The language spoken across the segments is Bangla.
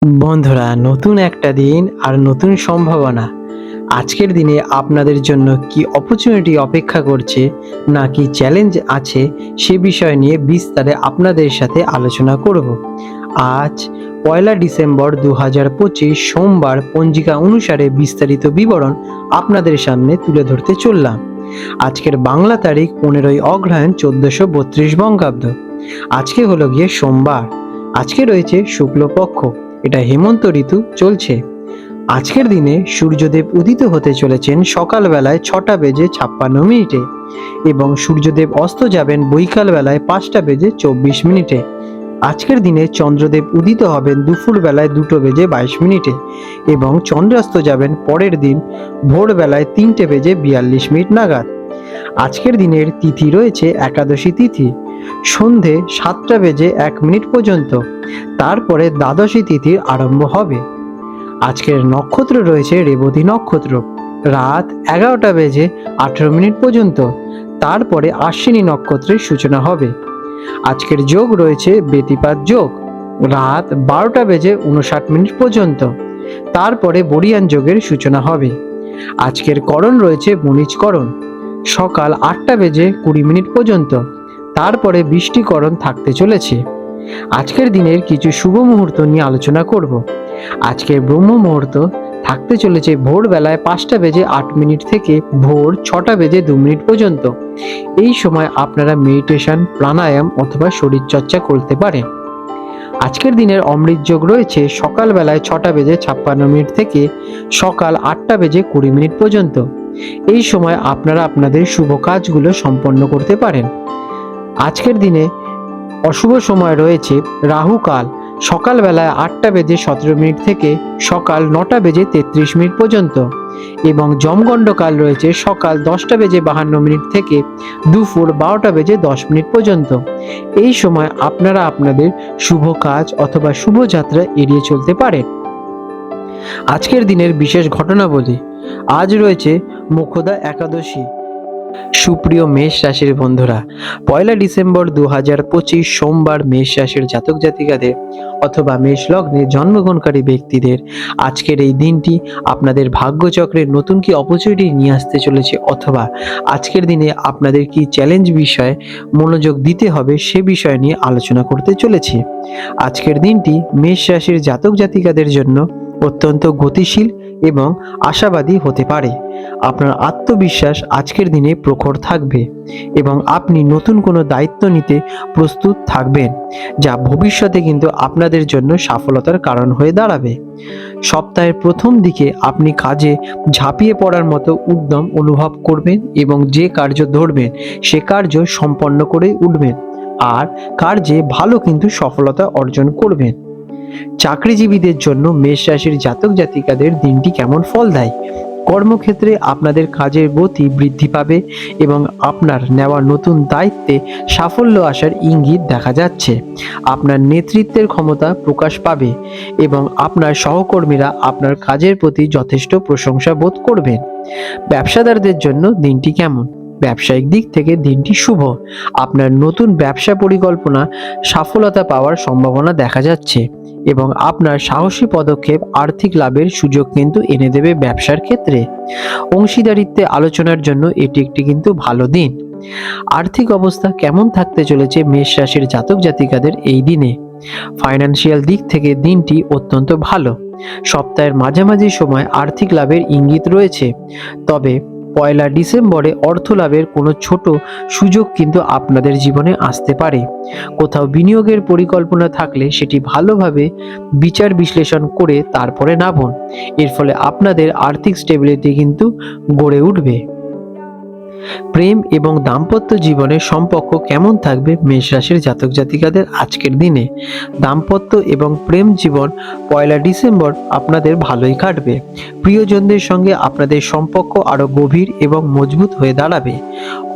বন্ধুরা, নতুন একটা দিন আর নতুন সম্ভাবনা। আজকের দিনে আপনাদের জন্য কি অপরচুনিটি অপেক্ষা করছে, না কি চ্যালেঞ্জ আছে, সে বিষয় নিয়ে বিস্তারে আপনাদের সাথে আলোচনা করব। আজ 1 ডিসেম্বর 2025 সোমবার পঞ্জিকা অনুসারে বিস্তারিত বিবরণ আপনাদের সামনে তুলে ধরতে চললাম। আজকের বাংলা তারিখ 15ই অগ্রহায়ণ 1432 বঙ্গাব্দ। আজকে হলো গিয়ে সোমবার। আজকে রয়েছে শুক্লপক্ষ, এটা হেমন্ত ঋতু চলছে। আজকের দিনে সূর্যদেব উদিত হতে চলেছেন সকালবেলায় 6টা বেজে 56 মিনিটে এবং সূর্যদেব অস্ত যাবেন বৈকাল বেলায় 5টা বেজে 24 মিনিটে। আজকের দিনে চন্দ্রদেব উদিত হবেন দুপুর বেলায় 2টো বেজে 22 মিনিটে এবং চন্দ্রাস্ত যাবেন পরের দিন ভোরবেলায় 3টে বেজে 42 মিনিট নাগাদ। আজকের দিনের তিথি রয়েছে একাদশী তিথি, সন্ধে 7টা বেজে 1 মিনিট পর্যন্ত। তারপরে দ্বাদশী তিথির আরম্ভ হবে। আজকের নক্ষত্র রয়েছে রেবতী নক্ষত্র, রাত 11টা বেজে 18 মিনিট পর্যন্ত। তারপরে আশ্বিনী নক্ষত্রের সূচনা হবে। আজকের যোগ রয়েছে ব্যতিপাত যোগ, রাত 12টা বেজে 59 মিনিট পর্যন্ত। তারপরে বরিয়ান যোগের সূচনা হবে। আজকের করণ রয়েছে বণিজকরণ, সকাল 8টা বেজে 20 মিনিট পর্যন্ত। তারপরে বৃষ্টিকরণ থাকতে চলেছে। আজকের দিনের কিছু শুভ মুহূর্ত নিয়ে আলোচনা করব। আজকের ব্রহ্ম মুহূর্ত থাকতে চলেছে ভোরবেলায় 5টা বেজে 8 মিনিট থেকে ভোর 6টা বেজে 2 মিনিট পর্যন্ত। এই সময় আপনারা মেডিটেশন, প্রাণায়াম অথবা শরীরচর্চা করতে পারেন। আজকের দিনের অমৃত যোগ রয়েছে সকালবেলায় 6টা বেজে 56 মিনিট থেকে সকাল 8টা বেজে 20 মিনিট পর্যন্ত। এই সময় আপনারা আপনাদের শুভ কাজগুলো সম্পন্ন করতে পারেন। আজকের দিনে অশুভ সময় রয়েছে রাহু কাল, সকালবেলায় 8টা বেজে 17 মিনিট থেকে সকাল 9টা বেজে 33 মিনিট পর্যন্ত এবং যমগণ্ড কাল রয়েছে সকাল 10টা বেজে 52 মিনিট থেকে দুপুর 12টা বেজে 10 মিনিট পর্যন্ত। এই সময় আপনারা আপনাদের শুভ কাজ অথবা শুভযাত্রা এড়িয়ে চলতে পারেন। আজকের দিনের বিশেষ ঘটনাবলী। আজ রয়েছে মোক্ষদা একাদশী। সুপ্রিয় মেষ রাশির বন্ধুরা, 1 ডিসেম্বর 2025 সোমবার মেষ রাশির জাতক জাতিকাদের অথবা মেষ লগ্নে জন্মগ্রহণকারী ব্যক্তিদের আজকের এই দিনটি আপনাদের ভাগ্যচক্রের নতুন কি অপরচুনিটি নিয়ে আসতে চলেছে, অথবা আজকের দিনে আপনাদের কি চ্যালেঞ্জ বিষয়ে মনোযোগ দিতে হবে সে বিষয় নিয়ে আলোচনা করতে চলেছি। আজকের দিনটি মেষ রাশির জাতক জাতিকাদের জন্য অত্যন্ত গতিশীল এবং আশাবাদী হতে পারে। আপনার আত্মবিশ্বাস আজকের দিনে প্রখর থাকবে এবং আপনি নতুন কোনো দায়িত্ব নিতে প্রস্তুত থাকবেন, যা ভবিষ্যতে কিন্তু আপনাদের জন্য সফলতার কারণ হয়ে দাঁড়াবে। সপ্তাহের প্রথম দিকে আপনি কাজে ঝাঁপিয়ে পড়ার মতো উদ্যম অনুভব করবেন এবং যে কার্য ধরবেন সে কার্য সম্পন্ন করে উঠবেন আর কার্যে ভালো কিন্তু সফলতা অর্জন করবেন। চাকরিজীবীদের জন্য মেষ রাশির জাতক জাতিকাদের দিনটি কেমন ফল দেয়? কর্মক্ষেত্রে আপনাদের কাজের গতি বৃদ্ধি পাবে এবং আপনার নেওয়া নতুন দায়িত্বে সাফল্য আসার ইঙ্গিত দেখা যাচ্ছে। আপনার নেতৃত্বের ক্ষমতা প্রকাশ পাবে এবং আপনার সহকর্মীরা আপনার কাজের প্রতি যথেষ্ট প্রশংসা বোধ করবেন। ব্যবসাদারদের জন্য দিনটি কেমন? ব্যবসায়িক দিক থেকে দিনটি শুভ। আপনার নতুন ব্যবসা পরিকল্পনা সফলতা পাওয়ার সম্ভাবনা দেখা যাচ্ছে এবং আপনার সাহসী পদক্ষেপ আর্থিক লাভের সুযোগ কিন্তু এনে দেবে ব্যবসার ক্ষেত্রে। অংশীদারিত্বে আলোচনার জন্য এটি একটি কিন্তু ভালো দিন। আর্থিক অবস্থা কেমন থাকতে চলেছে মেষ রাশির জাতক জাতিকাদের এই দিনে? ফাইন্যান্সিয়াল দিক থেকে দিনটি অত্যন্ত ভালো। সপ্তাহের মাঝামাঝি সময় আর্থিক লাভের ইঙ্গিত রয়েছে, তবে 1 ডিসেম্বরে অর্থ লাভের কোনো ছোট সুযোগ কিন্তু আপনাদের জীবনে আসতে পারে। কোথাও বিনিয়োগের পরিকল্পনা থাকলে সেটি ভালোভাবে বিচার বিশ্লেষণ করে তারপরে নামুন। এর ফলে আপনাদের আর্থিক স্টেবিলিটি কিন্তু গড়ে উঠবে। প্রেম এবং দাম্পত্য জীবনের সম্পর্ক কেমন থাকবে মেষ রাশির জাতক জাতিকাদের আজকের দিনে? দাম্পত্য এবং প্রেম জীবন 1 ডিসেম্বর আপনাদের ভালোই কাটবে। প্রিয়জনদের সঙ্গে আপনাদের সম্পর্ক আরো গভীর এবং মজবুত হয়ে দাঁড়াবে।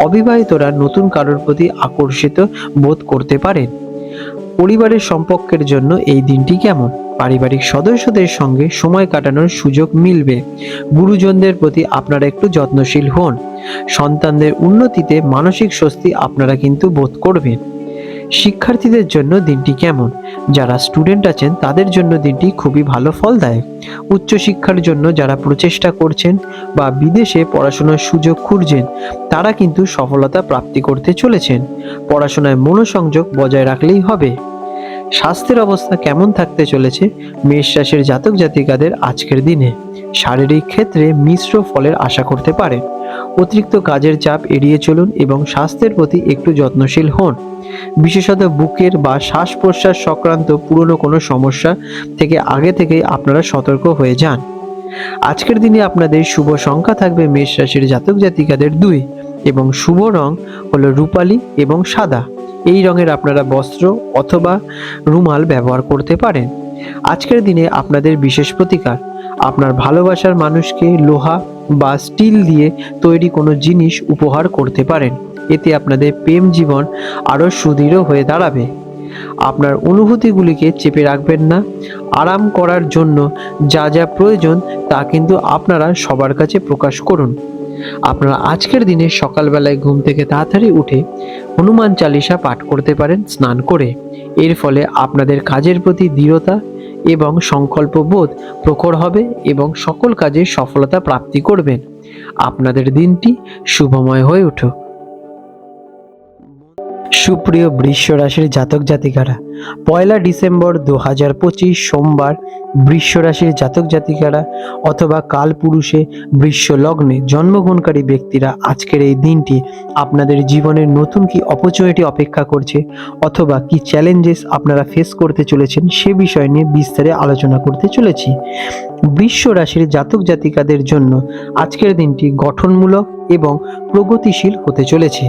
অবিবাহিতরা নতুন কারোর প্রতি আকর্ষিত বোধ করতে পারেন। পরিবারের সম্পর্কের জন্য এই দিনটি কেমন? পারিবারিক সদস্যদের সঙ্গে সময় কাটানোর সুযোগ মিলবে। গুরুজনদের প্রতি আপনারা একটু যত্নশীল হন। সন্তানদের উন্নতিতে মানসিক স্বস্তি আপনারা কিন্তু বোধ করবেন। শিক্ষার্থীদের জন্য দিনটি কেমন? যারা স্টুডেন্ট আছেন তাদের জন্য দিনটি খুবই ভালো ফলদায়ক। উচ্চশিক্ষার জন্য যারা প্রচেষ্টা করছেন বা বিদেশে পড়াশোনার সুযোগ খুঁজছেন, তারা কিন্তু সফলতা প্রাপ্তি করতে চলেছেন। পড়াশোনায় মনোসংযোগ বজায় রাখলেই হবে। স্বাস্থ্যের অবস্থা কেমন থাকতে চলেছে মেষ রাশির জাতক জাতিকাদের আজকের দিনে? শারীরিক ক্ষেত্রে মিশ্র ফলের আশা করতে পারেন। অতিরিক্ত কাজের চাপ এড়িয়ে চলুন এবং স্বাস্থ্যের প্রতি একটু যত্নশীল হন। বিশেষত বুকের বা শ্বাস প্রশ্বাস সংক্রান্ত পুরনো কোনো সমস্যা থেকে আগে থেকেই আপনারা সতর্ক হয়ে যান। আজকের দিনে আপনাদের শুভ সংখ্যা থাকবে মেষ রাশির জাতক জাতিকাদের 2 এবং শুভ রং হলো রূপালী এবং সাদা। এই রঙের আপনারা বস্ত্র অথবা রুমাল ব্যবহার করতে পারেন। আজকের দিনে আপনাদের বিশেষ প্রতিকার, আপনার ভালোবাসার মানুষকে লোহা বা স্টিল দিয়ে তৈরি কোনো জিনিস উপহার করতে পারেন। এতে আপনাদের প্রেম জীবন আরও সুদৃঢ় হয়ে দাঁড়াবে। আপনার অনুভূতিগুলিকে চেপে রাখবেন না। আরাম করার জন্য যা যা প্রয়োজন তা কিন্তু আপনারা সবার কাছে প্রকাশ করুন। আপনারা আজকের দিনে সকালবেলায় ঘুম থেকে তাড়াতাড়ি উঠে হনুমান চালিসা পাঠ করতে পারেন স্নান করে। এর ফলে আপনাদের কাজের প্রতি দৃঢ়তা এবং সংকল্প বোধ প্রখর হবে এবং সকল কাজে সফলতা প্রাপ্তি করবেন। আপনাদের দিনটি শুভময় হয়ে উঠুক। সুপ্রিয় বৃষ রাশির জাতক জাতিকারা, 1 ডিসেম্বর 2025 সোমবার বৃষ রাশির জাতক জাতিকারা অথবা কালপুরুষে বৃষ লগ্নে জন্মগ্রহণকারী ব্যক্তিরা আজকের এই দিনটি আপনাদের জীবনের নতুন কি অপরচুনিটি অপেক্ষা করছে অথবা কি চ্যালেঞ্জেস আপনারা ফেস করতে চলেছেন সে বিষয় নিয়ে বিস্তারে আলোচনা করতে চলেছি। বৃষ রাশির জাতক জাতিকাদের জন্য আজকের দিনটি গঠনমূলক এবং প্রগতিশীল হতে চলেছে।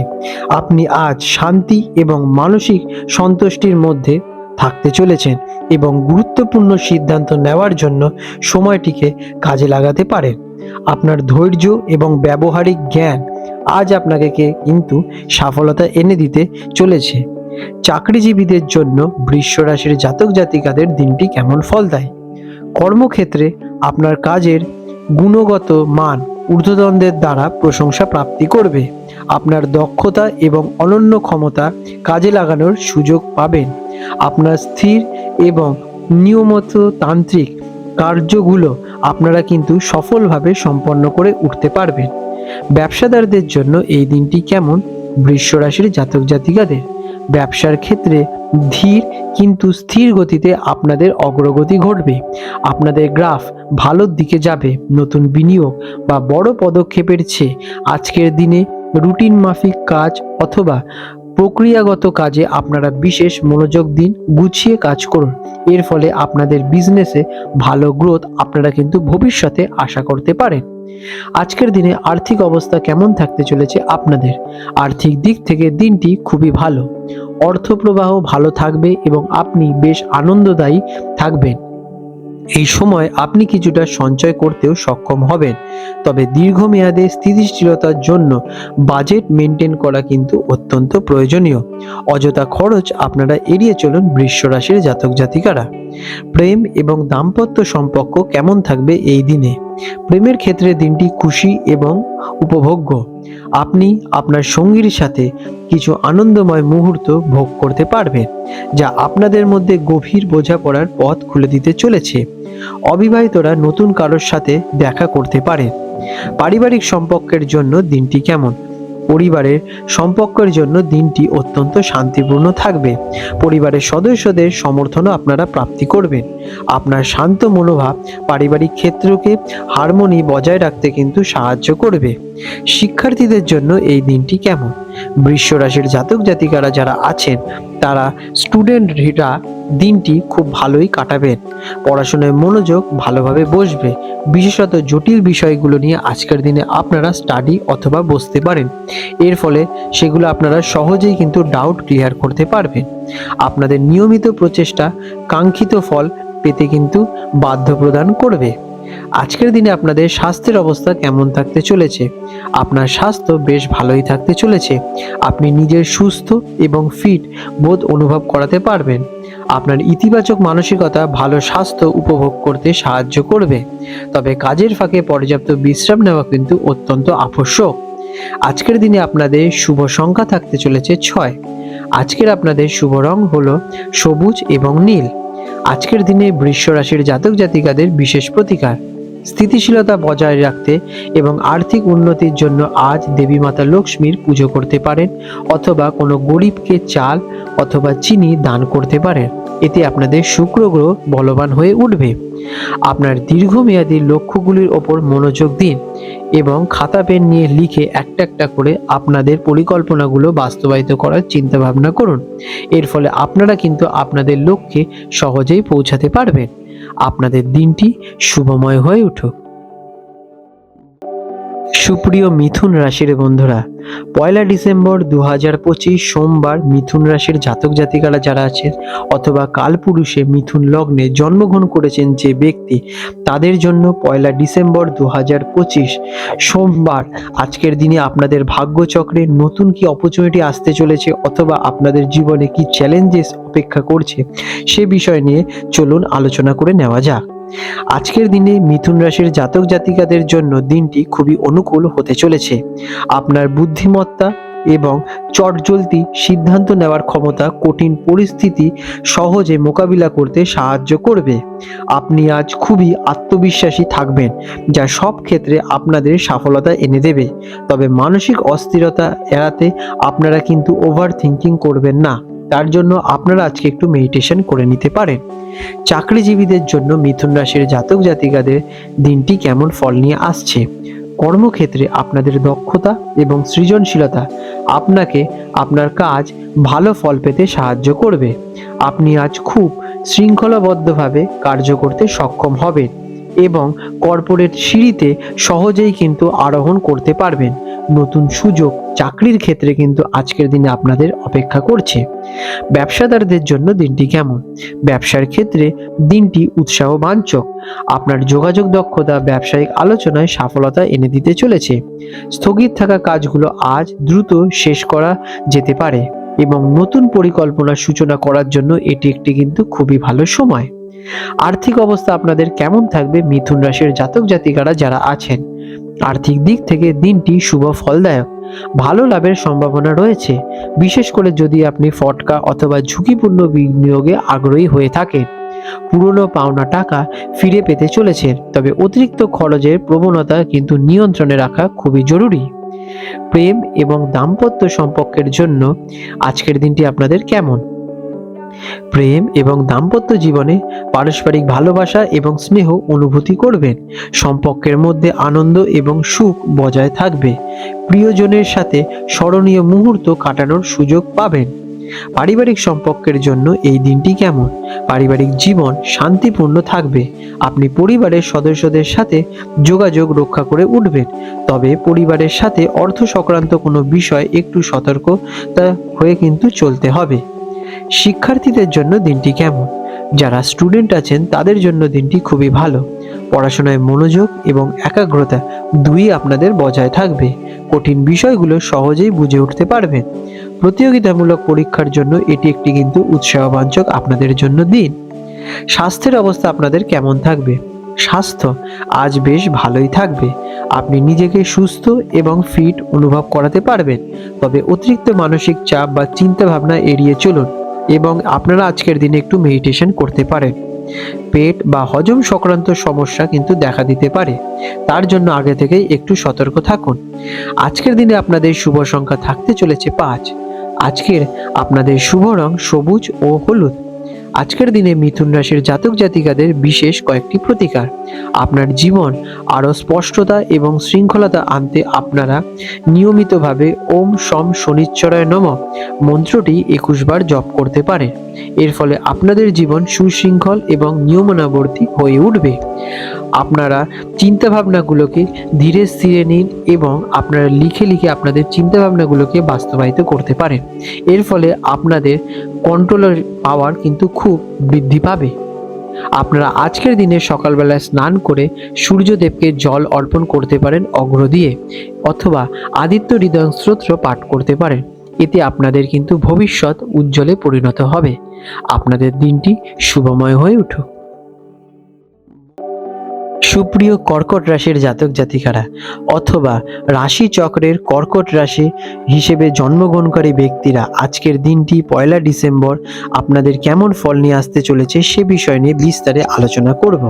আপনি আজ শান্তি এবং মানসিক সন্তুষ্টির মধ্যে থাকতে চলেছেন এবং গুরুত্বপূর্ণ সিদ্ধান্ত নেওয়ার জন্য সময়টিকে কাজে লাগাতে পারেন। আপনার ধৈর্য এবং ব্যবহারিক জ্ঞান আজ আপনাকে কিন্তু সফলতা এনে দিতে চলেছে। চাকরিজীবীদের জন্য বৃষ রাশির জাতক জাতিকাদের দিনটি কেমন ফল দেয়? কর্মক্ষেত্রে আপনার কাজের গুণগত মান ঊর্ধ্বতনদের দ্বারা প্রশংসা প্রাপ্তি করবে। আপনার দক্ষতা এবং অনন্য ক্ষমতা কাজে লাগানোর সুযোগ পাবেন। আপনার স্থির এবং নিয়মিত তান্ত্রিক কার্যগুলো আপনারা কিন্তু সফলভাবে সম্পন্ন করে উঠতে পারবেন। ব্যবসাদারদের জন্য এই দিনটি কেমন বৃষ রাশির জাতক জাতিকাদের? ব্যবসার ক্ষেত্রে ধীর কিন্তু স্থির গতিতে আপনাদের অগ্রগতি ঘটবে। আপনাদের গ্রাফ ভালোর দিকে যাবে। নতুন বিনিয়োগ বা বড় পদক্ষেপের চেয়ে আজকের দিনে রুটিন মাফিক কাজ অথবা প্রক্রিয়াগত কাজে আপনারা বিশেষ মনোযোগ দিন, গুছিয়ে কাজ করুন। এর ফলে আপনাদের বিজনেসে ভালো গ্রোথ আপনারা কিন্তু ভবিষ্যতে আশা করতে পারেন। আজকের দিনে আর্থিক অবস্থা কেমন থাকতে চলেছে আপনাদের? আর্থিক দিক থেকে দিনটি খুবই ভালো। অর্থ প্রবাহ ভালো থাকবে এবং আপনি বেশ আনন্দদায়ী থাকবেন। এই সময় আপনি কিছুটা সঞ্চয় করতেও সক্ষম হবেন। তবে দীর্ঘমেয়াদে স্থিতিশীলতার জন্য বাজেট মেনটেন করা কিন্তু অত্যন্ত প্রয়োজনীয়। অযথা খরচ আপনারা এড়িয়ে চলুন বৃষ রাশির জাতক জাতিকারা। প্রেম এবং দাম্পত্য সম্পর্ক কেমন থাকবে এই দিনে? প্রেমের ক্ষেত্রে দিনটি খুশি এবং উপভোগ্য। আপনি আপনার সঙ্গীর সাথে কিছু আনন্দময় মুহূর্ত ভোগ করতে পারবেন, যা আপনাদের মধ্যে গভীর বোঝাপড়ার পথ খুলে দিতে চলেছে। অবিবাহিতরা নতুন কারোর সাথে দেখা করতে পারেন। পারিবারিক সম্পর্কের জন্য দিনটি কেমন? পরিবারের সম্পর্কের জন্য দিনটি অত্যন্ত শান্তিপূর্ণ থাকবে। পরিবারের সদস্যদের সমর্থনও আপনারা প্রাপ্তি করবেন। আপনার শান্ত মনোভাব পারিবারিক ক্ষেত্রকে হারমোনি বজায় রাখতে কিন্তু সাহায্য করবে। শিক্ষার্থীদের জন্য এই দিনটি কেমন? বৃষ রাশির জাতক জাতিকারা যারা আছেন তারা স্টুডেন্টরা দিনটি খুব ভালোই কাটাবেন। পড়াশোনায় মনোযোগ ভালোভাবে বসবে। বিশেষত জটিল বিষয়গুলো নিয়ে আজকের দিনে আপনারা স্টাডি অথবা বসতে পারেন। এর ফলে সেগুলো আপনারা সহজেই কিন্তু ডাউট ক্লিয়ার করতে পারবেন। আপনাদের নিয়মিত প্রচেষ্টা কাঙ্ক্ষিত ফল পেতে কিন্তু বাধ্য প্রদান করবে। আজকের দিনে আপনাদের স্বাস্থ্যের অবস্থা কেমন থাকতে চলেছে? আপনার স্বাস্থ্য বেশ ভালোই থাকতে চলেছে। আপনি নিজের সুস্থ এবং ফিট বোধ অনুভব করাতে পারবেন। আপনার ইতিবাচক মানসিকতা ভালো স্বাস্থ্য উপভোগ করতে সাহায্য করবে। তবে কাজের ফাঁকে পর্যাপ্ত বিশ্রাম নেওয়া কিন্তু অত্যন্ত আবশ্যক। আজকের দিনে আপনাদের শুভ সংখ্যা থাকতে চলেছে 6। আজকের আপনাদের শুভ রং হলো সবুজ এবং নীল। আজকের দিনে বৃষ রাশির জাতক জাতিকাদের বিশেষ প্রতিকার। স্থিতিশীলতা বজায় রাখতে এবং আর্থিক উন্নতির জন্য আজ দেবী মাতা লক্ষ্মীর পুজো করতে পারেন, অথবা কোনো গরিবকে চাল অথবা চিনি দান করতে পারেন। এতে আপনাদের শুক্র গ্রহ বলবান হয়ে উঠবে। আপনার দীর্ঘমেয়াদী লক্ষ্যগুলির ওপর মনোযোগ দিন এবং খাতা পেন নিয়ে লিখে একটা একটা করে আপনাদের পরিকল্পনাগুলো বাস্তবায়িত করার চিন্তা ভাবনা করুন। এর ফলে আপনারা কিন্তু আপনাদের লক্ষ্যে সহজেই পৌঁছাতে পারবেন। আপনাদের দিনটি শুভময় হয়ে উঠুক। সুপ্রিয় মিথুন রাশির বন্ধুরা, 1 ডিসেম্বর 2025 সোমবার মিথুন রাশির জাতক জাতিকারা যারা আছেন অথবা কালপুরুষে মিথুন লগ্নে জন্মগ্রহণ করেছেন যে ব্যক্তি, তাদের জন্য 1 ডিসেম্বর 2025 সোমবার আজকের দিনে আপনাদের ভাগ্যচক্রে নতুন কি অপরচুনিটি আসতে চলেছে অথবা আপনাদের জীবনে কি চ্যালেঞ্জেস অপেক্ষা করছে সে বিষয় নিয়ে চলুন আলোচনা করে নেওয়া যাক। আজকের দিনে মিথুন রাশির জাতক জাতিকাদের জন্য দিনটি খুবই অনুকূল হতে চলেছে। আপনার বুদ্ধিমত্তা এবং চটজলদি সিদ্ধান্ত নেওয়ার ক্ষমতা কঠিন পরিস্থিতি সহজে মোকাবিলা করতে সাহায্য করবে। আপনি আজ খুবই আত্মবিশ্বাসী থাকবেন, যা সব ক্ষেত্রে আপনাদের সফলতা এনে দেবে। তবে মানসিক অস্থিরতা এড়াতে আপনারা কিন্তু ওভার থিঙ্কিং করবেন না। তার জন্য আপনারা আজকে একটু মেডিটেশন করে নিতে পারেন। চাকরিজীবীদের জন্য মিথুন রাশির জাতক জাতিকাদের দিনটি কেমন ফল নিয়ে আসছে। কর্মক্ষেত্রে আপনাদের দক্ষতা এবং সৃজনশীলতা আপনাকে আপনার কাজ ভালো ফল পেতে সাহায্য করবে। আপনি আজ খুব শৃঙ্খলাবদ্ধভাবে কার্য করতে সক্ষম হবেন এবং কর্পোরেট সিঁড়িতে সহজেই কিন্তু আরোহণ করতে পারবেন। নতুন সুযোগ চাকরির ক্ষেত্রে কিন্তু আজকের দিনে আপনাদের অপেক্ষা করছে। ব্যবসাদারদের জন্য দিনটি কেমন। ব্যবসার ক্ষেত্রে দিনটি উৎসাহবাঞ্চক। আপনার যোগাযোগ দক্ষতা ব্যবসায়িক আলোচনায় সফলতা এনে দিতে চলেছে। স্থগিত থাকা কাজগুলো আজ দ্রুত শেষ করা যেতে পারে এবং নতুন পরিকল্পনার সূচনা করার জন্য এটি একটি কিন্তু খুবই ভালো সময়। আর্থিক অবস্থা আপনাদের কেমন থাকবে মিথুন রাশির জাতক জাতিকারা যারা আছেন। আর্থিক দিক থেকে দিনটি শুভ ফলদায়ক। ভালো লাভের সম্ভাবনা রয়েছে, বিশেষ করে যদি আপনি ফটকা অথবা ঝুঁকিপূর্ণ বিনিয়োগে আগ্রহী হয়ে থাকেন। পুরনো পাওনা টাকা ফিরে পেতে চলেছেন, তবে অতিরিক্ত খরচের প্রবণতা কিন্তু নিয়ন্ত্রণে রাখা খুবই জরুরি। প্রেম এবং দাম্পত্য সম্পর্কের জন্য আজকের দিনটি আপনাদের কেমন। প্রেম এবং দাম্পত্য জীবনে পারস্পরিক ভালোবাসা এবং স্নেহ অনুভূতি করবেন। সম্পর্কের মধ্যে আনন্দ এবং সুখ বজায় থাকবে। প্রিয়জনের সাথে স্মরণীয় মুহূর্ত কাটানোর সুযোগ পাবেন। পারিবারিক সম্পর্কের জন্য এই দিনটি কেমন। পারিবারিক জীবন শান্তিপূর্ণ থাকবে। আপনি পরিবারের সদস্যদের সাথে যোগাযোগ রক্ষা করে উঠবেন, তবে পরিবারের সাথে অর্থ সংক্রান্ত কোনো বিষয় একটু সতর্কতা হয়ে কিন্তু চলতে হবে। শিক্ষার্থীদের জন্য দিনটি কেমন। যারা স্টুডেন্ট আছেন তাদের জন্য দিনটি খুবই ভালো। পড়াশোনায় মনোযোগ এবং একাগ্রতা দুই আপনাদের বজায় থাকবে। কঠিন বিষয়গুলো সহজেই বুঝে উঠতে পারবেন। প্রতিযোগিতামূলক পরীক্ষার জন্য এটি একটি কিন্তু উৎসাহবাঞ্চক আপনাদের জন্য দিন। স্বাস্থ্যের অবস্থা আপনাদের কেমন থাকবে। স্বাস্থ্য আজ বেশ ভালোই থাকবে। আপনি নিজেকে সুস্থ এবং ফিট অনুভব করাতে পারবেন, তবে অতিরিক্ত মানসিক চাপ বা চিন্তা ভাবনা এড়িয়ে চলুন এবং আপনারা আজকের দিনে একটু মেডিটেশন করতে পারেন। পেট বা হজম সংক্রান্ত সমস্যা কিন্তু দেখা দিতে পারে, তার জন্য আগে থেকেই একটু সতর্ক থাকুন। আজকের দিনে আপনাদের শুভ সংখ্যা থাকতে চলেছে 5। আজকের আপনাদের শুভ রং সবুজ ও হলুদ। আজকের দিনে মিথুন রাশির জাতক জাতিকাদের বিশেষ কয়েকটি প্রতিকার। আপনার জীবন আরও স্পষ্টতা এবং শৃঙ্খলতা আনতে আপনারা নিয়মিতভাবে ওম শম শনিশ্চরায় নমঃ মন্ত্রটি 21 বার জপ করতে পারেন। এর ফলে আপনাদের জীবন সুশৃঙ্খল এবং নিয়মানুবর্তী হয়ে উঠবে। আপনারা চিন্তাভাবনাগুলোকে ধীরে স্থিরে নিন এবং আপনারা লিখে লিখে আপনাদের চিন্তাভাবনাগুলোকে বাস্তবায়িত করতে পারেন। এর ফলে আপনাদের কন্ট্রোলের পাওয়ার কিন্তু খুব বৃদ্ধি পাবে। আপনারা আজকের দিনে সকালবেলায় স্নান করে সূর্যদেবকে জল অর্পণ করতে পারেন অঘ্র দিয়ে, অথবা আদিত্য হৃদয় স্তোত্র পাঠ করতে পারেন। এতে আপনাদের কিন্তু ভবিষ্যৎ উজ্জ্বলে পরিণত হবে। আপনাদের দিনটি শুভময় হয়ে উঠুক। সুপ্রিয় কর্কট রাশির জাতক জাতিকারা অথবা রাশি চক্রের কর্কট রাশি হিসেবে জন্মগ্রহণকারী ব্যক্তিরা, আজকের দিনটি 1 ডিসেম্বর আপনাদের কেমন ফল নিয়ে আসতে চলেছে সে বিষয় নিয়ে বিস্তারে আলোচনা করব।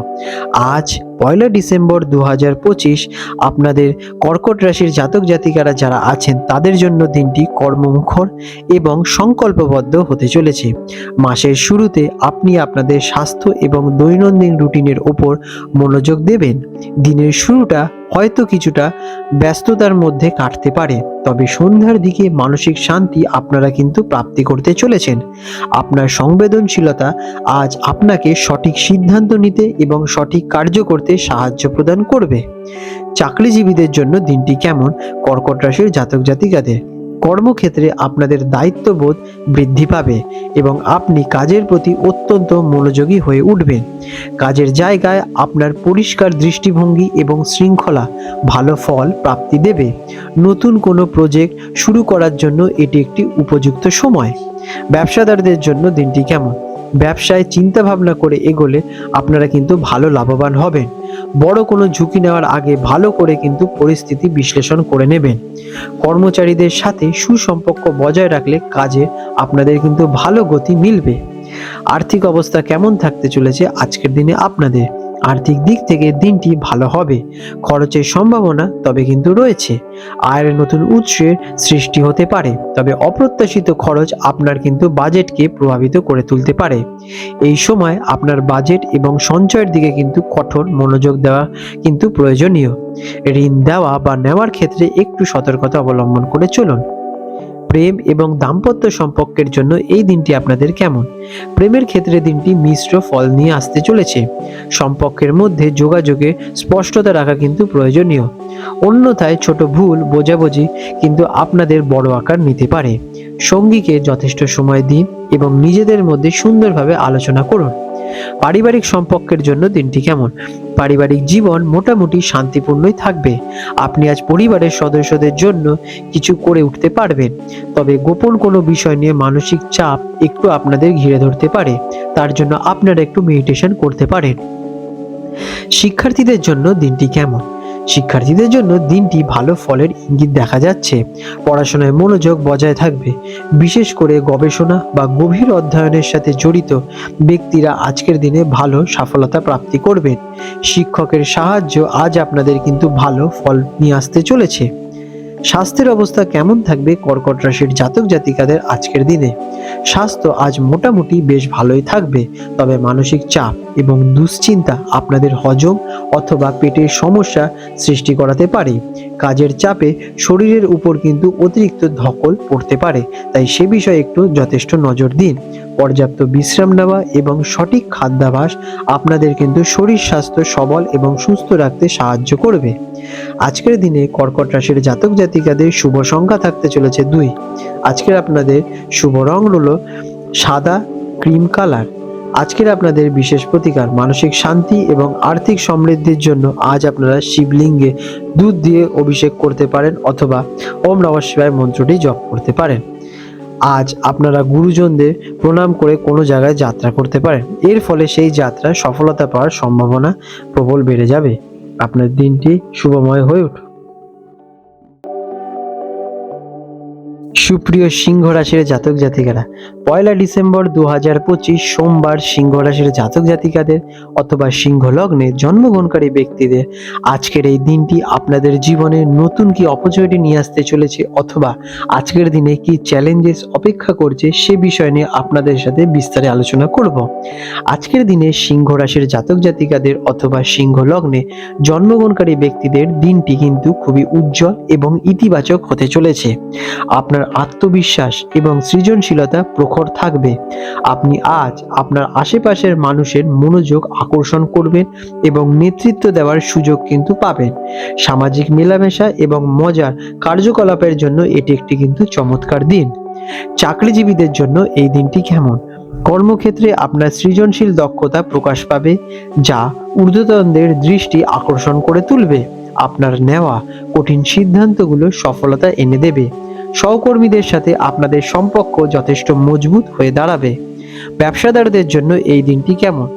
আজ 1 ডিসেম্বর 2025 আপনাদের কর্কট রাশির জাতক জাতিকারা যারা আছেন তাদের জন্য দিনটি কর্মমুখর এবং সংকল্পবদ্ধ হতে চলেছে। মাসের শুরুতে আপনি আপনাদের স্বাস্থ্য এবং দৈনন্দিন রুটিনের ওপর মনোযোগ দেবেন। দিনের শুরুটা হয়তো কিছুটা ব্যস্ততার মধ্যে কাটতে পারে, তবে সন্ধ্যার দিকে মানসিক শান্তি আপনারা কিন্তু প্রাপ্তি করতে চলেছেন। আপনার সংবেদনশীলতা আজ আপনাকে সঠিক সিদ্ধান্ত নিতে এবং সঠিক কার্য করতে সাহায্য প্রদান করবে। চাকরিজীবীদের জন্য দিনটি কেমন? কর্কট রাশির জাতক জাতিকাদের কর্মক্ষেত্রে আপনাদের দায়িত্ববোধ বৃদ্ধি পাবে এবং আপনি কাজের প্রতি অত্যন্ত মনোযোগী হয়ে উঠবেন। কাজের জায়গায় আপনার পরিষ্কার দৃষ্টিভঙ্গি এবং শৃঙ্খলা ভালো ফল প্রাপ্তি দেবে। নতুন কোনো প্রজেক্ট শুরু করার জন্য এটি একটি উপযুক্ত সময়। ব্যবসাদারদের জন্য দিনটি কেমন? ব্যবসায় চিন্তা ভাবনা করে এগোলে আপনারা কিন্তু ভালো লাভবান হবেন। বড় কোনো ঝুঁকি নেওয়ার আগে ভালো করে কিন্তু পরিস্থিতি বিশ্লেষণ করে নেবেন। কর্মচারীদের সাথে সুসম্পর্ক বজায় রাখলে কাজে আপনাদের কিন্তু ভালো গতি মিলবে। আর্থিক অবস্থা কেমন থাকতে চলেছে আজকের দিনে আপনাদের? আর্থিক দিক থেকে দিনটি ভালো হবে। খরচের সম্ভাবনা তবে কিন্তু রয়েছে। আয়ের নতুন উৎসের সৃষ্টি হতে পারে, তবে অপ্রত্যাশিত খরচ আপনার কিন্তু বাজেটকে প্রভাবিত করে তুলতে পারে। এই সময় আপনার বাজেট এবং সঞ্চয়ের দিকে কিন্তু কঠোর মনোযোগ দেওয়া কিন্তু প্রয়োজনীয়। ঋণ দেওয়া বা নেওয়ার ক্ষেত্রে একটু সতর্কতা অবলম্বন করে চলুন। প্রেম এবং দাম্পত্য সম্পর্কের জন্য এই দিনটি আপনাদের কেমন? প্রেমের ক্ষেত্রে দিনটি মিশ্র ফল নিয়ে আসতে চলেছে। সম্পর্কের মধ্যে যোগাযোগে স্পষ্টতা রাখা কিন্তু প্রয়োজনীয়। অন্যথায় ছোট ভুল বোঝাবুঝি কিন্তু আপনাদের বড় আকার নিতে পারে। সঙ্গীকে যথেষ্ট সময় দিন এবং নিজেদের মধ্যে সুন্দরভাবে আলোচনা করুন। পারিবারিক সম্পর্কের জন্য দিনটি কেমন? পারিবারিক জীবন মোটামুটি শান্তিপূর্ণই থাকবে। আপনি আজ পরিবারের সদস্যদের জন্য কিছু করে উঠতে পারবেন, তবে গোপন কোনো বিষয় নিয়ে মানসিক চাপ একটু আপনাদের ঘিরে ধরতে পারে। তার জন্য আপনারা একটু মেডিটেশন করতে পারেন। শিক্ষার্থীদের জন্য দিনটি কেমন? শিক্ষার্থীদের জন্য দিনটি ভালো ফলের ইঙ্গিত দেখা যাচ্ছে। পড়াশোনায় মনোযোগ বজায় থাকবে। বিশেষ করে গবেষণা বা গভীর অধ্যয়নের সাথে জড়িত ব্যক্তিরা আজকের দিনে ভালো সফলতা প্রাপ্তি করবেন। শিক্ষকের সাহায্য আজ আপনাদের কিন্তু ভালো ফল নিয়ে আসতে চলেছে। স্বাস্থ্যের অবস্থা কেমন থাকবে কর্কট রাশির জাতক জাতিকাদের আজকের দিনে? স্বাস্থ্য আজ মোটামুটি বেশ ভালোই থাকবে, তবে মানসিক চাপ এবং দুশ্চিন্তা আপনাদের হজম অথবা পেটের সমস্যা সৃষ্টি করাতে পারে। কাজের চাপে শরীরের উপর কিন্তু অতিরিক্ত ধকল পড়তে পারে, তাই সে বিষয়ে একটু যথেষ্ট নজর দিন। পর্যাপ্ত বিশ্রাম নেওয়া এবং সঠিক খাদ্যাভ্যাস আপনাদের কিন্তু শরীর স্বাস্থ্য সবল এবং সুস্থ রাখতে সাহায্য করবে। আজকের দিনে কর্কট রাশির জাতক জাতিকাদের শুভ সংখ্যা থাকতে চলেছে 2। আজকের আপনাদের শুভ রং হলো সাদা ক্রিম কালার। আজকের আপনাদের বিশেষ প্রতিকার মানসিক শান্তি এবং আর্থিক সমৃদ্ধির জন্য আজ আপনারা শিবলিঙ্গে দুধ দিয়ে অভিষেক করতে পারেন অথবা ওম নমঃ শিবায় মন্ত্রটি জপ করতে পারেন। আজ আপনারা গুরুজনদের প্রণাম করে কোনো জায়গায় যাত্রা করতে পারেন। এর ফলে সেই যাত্রা সফলতা পাওয়ার সম্ভাবনা প্রবল বেড়ে যাবে। আপনার দিনটি শুভময় হয়ে উঠুক। সুপ্রিয় সিংহ রাশির জাতক জাতিকারা, 1 ডিসেম্বর 2025 সোমবার সিংহ রাশির জাতক জাতিকাদের অথবা সিংহ লগ্নে জন্মগ্রহণকারী ব্যক্তিদের আজকের এই দিনটি আপনাদের জীবনে নতুন কি অপরচুনিটি নিয়ে আসতে চলেছে অথবা আজকের দিনে কি চ্যালেঞ্জেস অপেক্ষা করছে সে বিষয় নিয়ে আপনাদের সাথে বিস্তারে আলোচনা করব। আজকের দিনে সিংহ রাশির জাতক জাতিকাদের অথবা সিংহ লগ্নে জন্মগ্রহণকারী ব্যক্তিদের দিনটি কিন্তু খুবই উজ্জ্বল এবং ইতিবাচক হতে চলেছে। আপনার আত্মবিশ্বাস এবং সৃজনশীলতা প্রখর থাকবে। আপনি আজ আপনার আশেপাশের মানুষের মনোযোগ আকর্ষণ করবেন এবং নেতৃত্ব দেওয়ার সুযোগ কিন্তু পাবেন। সামাজিক মেলামেশা এবং মজার কার্যকলাপের জন্য এটি একটি কিন্তু চমৎকার দিন। চাকরিজীবীদের জন্য এই দিনটি কেমন? কর্মক্ষেত্রে আপনার সৃজনশীল দক্ষতা প্রকাশ পাবে, যা ঊর্ধ্বতনদের দৃষ্টি আকর্ষণ করে তুলবে। আপনার নেওয়া কঠিন সিদ্ধান্তগুলো সফলতা এনে দেবে। সহকর্মীদের সাথে আপনাদের সম্পর্ক যথেষ্ট মজবুত হয়ে দাঁড়াবে। ব্যবসাদারদের জন্য এই দিনটি কেমন?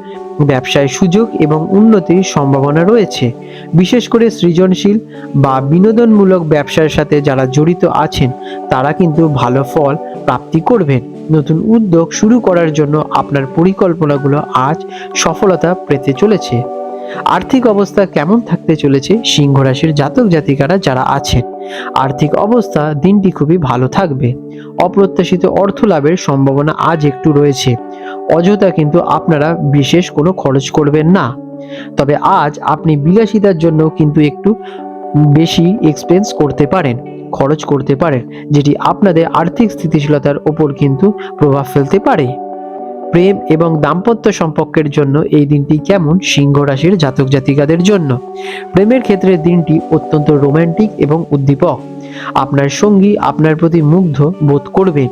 ব্যবসায় সুযোগ এবং উন্নতির সম্ভাবনা রয়েছে। বিশেষ করে সৃজনশীল বা বিনোদনমূলক ব্যবসার সাথে যারা জড়িত আছেন তারা কিন্তু ভালো ফল প্রাপ্তি করবেন। নতুন উদ্যোগ শুরু করার জন্য আপনার পরিকল্পনাগুলো আজ সফলতা পেতে চলেছে। আর্থিক অবস্থা কেমন থাকতে চলেছে সিংহ রাশির জাতক জাতিকারা যারা আছেন? আর্থিক অবস্থা দিনটি খুবই ভালো থাকবে। অপ্রত্যাশিত অর্থ লাভের সম্ভাবনা আজ একটু রয়েছে। অযথা কিন্তু আপনারা বিশেষ কোনো খরচ করবেন না। তবে আজ আপনি বিলাসিতার জন্য কিন্তু একটু বেশি এক্সপেন্স করতে পারেন, খরচ করতে পারেন, যেটি আপনাদের আর্থিক স্থিতিশীলতার ওপর কিন্তু প্রভাব ফেলতে পারে। প্রেম এবং দাম্পত্য সম্পর্কের জন্য এই দিনটি কেমন সিংহ রাশির জাতক জাতিকাদের জন্য? প্রেমের ক্ষেত্রে দিনটি অত্যন্ত রোমান্টিক এবং উদ্দীপক। আপনার সঙ্গী আপনার প্রতি মুগ্ধ বোধ করবেন।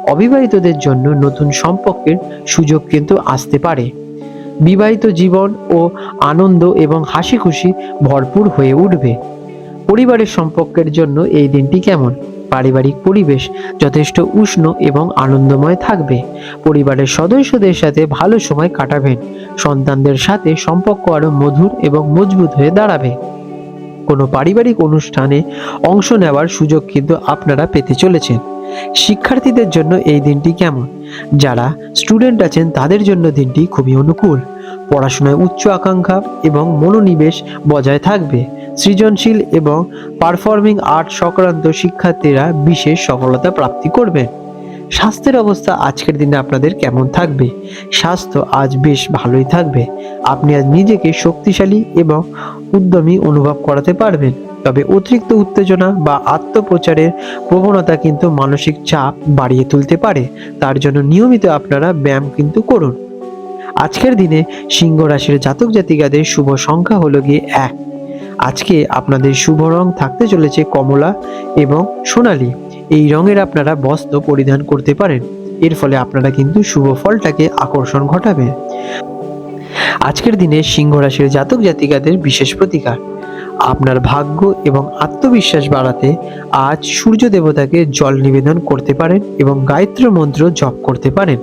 অবিবাহিতদের জন্য নতুন সম্পর্কের সুযোগ কিন্তু আসতে পারে। বিবাহিত জীবন ও আনন্দ এবং হাসি খুশি ভরপুর হয়ে উঠবে। পরিবারের সম্পর্কের জন্য এই দিনটি কেমন? পারিবারিক পরিবেশ যথেষ্ট উষ্ণ এবং আনন্দময় থাকবে। পরিবারের সদস্যদের সাথে ভালো সময় কাটাবেন। সন্তানদের সাথে সম্পর্ক আরো মধুর এবং মজবুত হয়ে দাঁড়াবে। কোনো পারিবারিক অনুষ্ঠানে অংশ নেওয়ার সুযোগ কিন্তু আপনারা পেতে চলেছেন। শিক্ষার্থীদের জন্য এই দিনটি কেমন? যারা স্টুডেন্ট আছেন তাদের জন্য দিনটি খুবই অনুকূল। পড়াশোনায় উচ্চ আকাঙ্ক্ষা এবং মনোনিবেশ বজায় থাকবে। সৃজনশীল এবং পারফর্মিং আর্ট সংক্রান্ত শিক্ষার্থীরা বিশেষ সফলতা প্রাপ্তি করবেন। স্বাস্থ্যের অবস্থা আজকের দিনে আপনাদের কেমন থাকবে? স্বাস্থ্য আজ বেশ ভালোই থাকবে। আপনি আজ নিজেকে শক্তিশালী এবং উদ্যমী অনুভব করাতে পারবেন। তবে অতিরিক্ত উত্তেজনা বা আত্মপ্রচারের প্রবণতা কিন্তু মানসিক চাপ বাড়িয়ে তুলতে পারে। তার জন্য নিয়মিত আপনারা ব্যায়াম কিন্তু করুন। আজকের দিনে সিংহ রাশির জাতক জাতিকাদের শুভ সংখ্যা হলো গিয়ে 1। আজকে আপনাদের শুভ রং থাকতে চলেছে কমলা এবং সোনালী। এই রঙের আপনারা বস্ত্র পরিধান করতে পারেন। এর ফলে আপনারা কিন্তু শুভ ফলটাকে আকর্ষণ ঘটাবে। আজকের দিনে সিংহ রাশির জাতক জাতিকাদের বিশেষ প্রতিকার। আপনার ভাগ্য এবং আত্মবিশ্বাস বাড়াতে আজ সূর্য দেবতাকে জল নিবেদন করতে পারেন এবং গায়ত্রী মন্ত্র জপ করতে পারেন।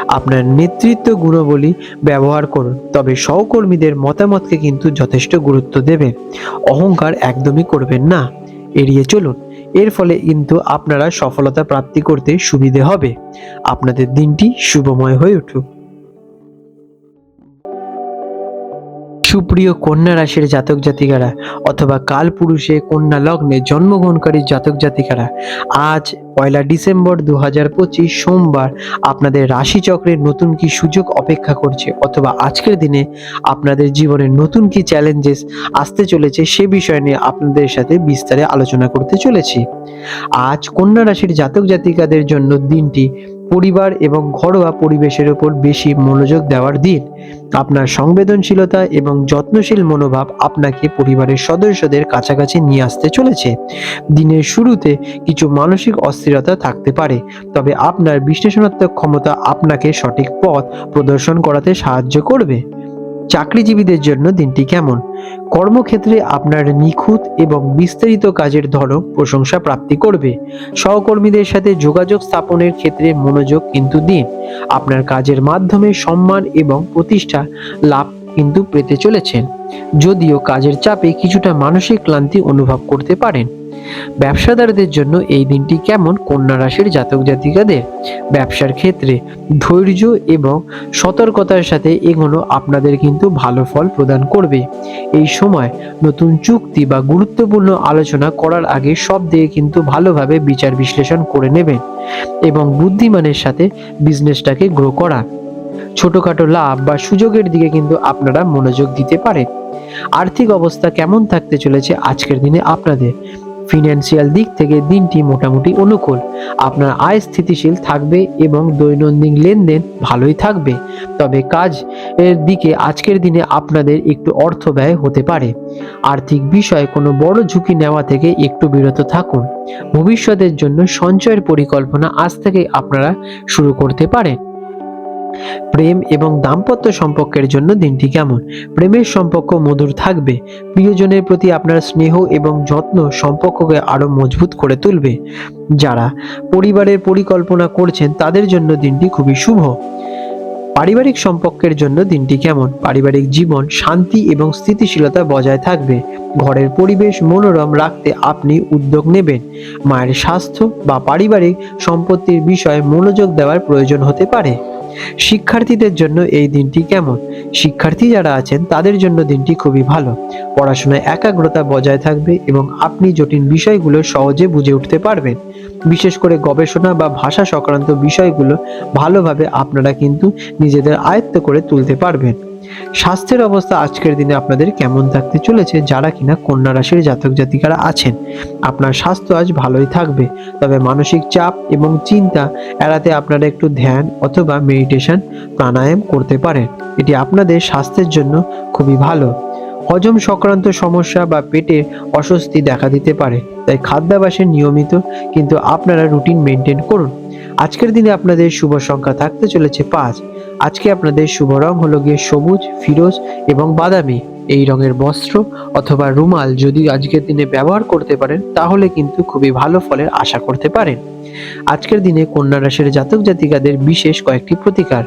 আপনার নেতৃত্ব গুণাবলী ব্যবহার করুন, তবে সহকর্মীদের মতামতকে কিন্তু যথেষ্ট গুরুত্ব দেবেন। অহংকার একদমই করবেন না, এড়িয়ে চলুন। এর ফলে কিন্তু আপনারা সফলতা প্রাপ্তি করতে সুবিধে হবে। আপনাদের দিনটি শুভময় হয়ে উঠুক। সুপ্রিয় কন্যা রাশির জাতক জাতিকারা অথবা কাল পুরুষে কন্যা লগ্নে জন্মগ্রহণকারী জাতক জাতিকারা, আজ 1 ডিসেম্বর 2025 সোমবার আপনাদের রাশিচক্রের নতুন কি সুযোগ অপেক্ষা করছে, অথবা আজকের দিনে আপনাদের জীবনে নতুন কি চ্যালেঞ্জেস আসতে চলেছে সে বিষয় নিয়ে আপনাদের সাথে বিস্তারে আলোচনা করতে চলেছি। আজ কন্যা রাশির জাতক জাতিকাদের জন্য দিনটি পরিবার এবং ঘরোয়া পরিবেশের উপর বেশি মনোযোগ দেওয়ার দিন। আপনার সংবেদনশীলতা এবং যত্নশীল মনোভাব আপনাকে পরিবারের সদস্যদের কাছাকাছি নিয়ে আসতে চলেছে। দিনের শুরুতে কিছু মানসিক অস্থিরতা থাকতে পারে, তবে আপনার বিশ্লেষণাত্মক ক্ষমতা আপনাকে সঠিক পথ প্রদর্শন করাতে সাহায্য করবে। চাকরিজীবীদের জন্য দিনটি কেমন? কর্মক্ষেত্রে আপনার নিখুঁত এবং বিস্তারিত কাজের ধরন প্রশংসা প্রাপ্তি করবে। সহকর্মীদের সাথে যোগাযোগ স্থাপনের ক্ষেত্রে মনোযোগ কিন্তু দিন। আপনার কাজের মাধ্যমে সম্মান এবং প্রতিষ্ঠা লাভ কিন্তু পেতে চলেছেন, যদিও কাজের চাপে কিছুটা মানসিক ক্লান্তি অনুভব করতে পারেন। ব্যবসাদারদের জন্য এই দিনটি কেমন কন্যা রাশির জাতক জাতিকাদের? ব্যবসার ক্ষেত্রে ধৈর্য এবং সতর্কতার সাথে এগোনো আপনাদের কিন্তু ভালো ফল প্রদান করবে। এই সময় নতুন চুক্তি বা গুরুত্বপূর্ণ আলোচনা করার আগে সব দিকে কিন্তু ভালোভাবে বিচার বিশ্লেষণ করে নেবেন এবং বুদ্ধিমানের সাথে বিজনেসটাকে গ্রো করা। ছোটখাটো লাভ বা সুযোগের দিকে কিন্তু আপনারা মনোযোগ দিতে পারেন। আর্থিক অবস্থা কেমন থাকতে চলেছে আজকের দিনে আপনাদের? ফিনান্সিয়াল দিক থেকে দিনটি মোটামুটি অনুকূল। আপনার আয় স্থিতিশীল থাকবে এবং দৈনন্দিন লেনদেন ভালোই থাকবে। তবে কাজ এর দিকে আজকের দিনে আপনাদের একটু অর্থ ব্যয় হতে পারে। আর্থিক বিষয়ে কোনো বড় ঝুঁকি নেওয়া থেকে একটু বিরত থাকুন। ভবিষ্যতের জন্য সঞ্চয়ের পরিকল্পনা আজ থেকে আপনারা শুরু করতে পারেন। প্রেম এবং দাম্পত্য সম্পর্কের জন্য দিনটি কেমন? প্রেমের সম্পর্ক মধুর থাকবে। প্রিয়জনের প্রতি আপনার স্নেহ এবং যত্ন সম্পর্ককে আরো মজবুত করে তুলবে। যারা পরিবারের পরিকল্পনা করছেন তাদের জন্য দিনটি খুবই শুভ। পারিবারিক সম্পর্কের জন্য দিনটি কেমন? পারিবারিক জীবন শান্তি এবং স্থিতিশীলতা বজায় থাকবে। ঘরের পরিবেশ মনোরম রাখতে আপনি উদ্যোগ নেবেন। মায়ের স্বাস্থ্য বা পারিবারিক সম্পত্তির বিষয়ে মনোযোগ দেওয়ার প্রয়োজন হতে পারে। শিক্ষার্থীদের জন্য এই দিনটি কেমন? শিক্ষার্থী যারা আছেন তাদের জন্য দিনটি খুবই ভালো। পড়াশোনায় একাগ্রতা বজায় থাকবে এবং আপনি জটিল বিষয়গুলো সহজে বুঝে উঠতে পারবেন। বিশেষ করে গবেষণা বা ভাষা সংক্রান্ত বিষয়গুলো ভালোভাবে আপনারা কিন্তু নিজেদের আয়ত্ত করে তুলতে পারবেন। স্বাস্থ্যের অবস্থা আজকের দিনে আপনাদের কেমন থাকতে চলেছে? যারা কিনা কন্যা রাশির জাতক জাতিকারা আছেন, আপনার স্বাস্থ্য আজ ভালোই থাকবে। তবে মানসিক চাপ এবং চিন্তা এড়াতে আপনারা একটু ধ্যান অথবা মেডিটেশন প্রাণায়াম করতে পারেন। এটি আপনাদের স্বাস্থ্যের জন্য খুবই ভালো। হজম সংক্রান্ত সমস্যা বা পেটে অস্বস্তি দেখা দিতে পারে, তাই খাদ্যাভ্যাসে নিয়মিত কিন্তু আপনারা রুটিন মেনটেন করুন। আজকের দিনে আপনাদের শুভ সংখ্যা থাকতে চলেছে 5। আজকে আপনাদের শুভ রং হলো গিয়ে সবুজ, ফিরোজ এবং বাদামি। এই রঙের বস্ত্র অথবা রুমাল যদি আজকের দিনে ব্যবহার করতে পারেন তাহলে কিন্তু খুবই ভালো ফলের আশা করতে পারেন। আজকের দিনে কন্যা রাশির জাতক জাতিকাদের বিশেষ কয়েকটি প্রতিকার।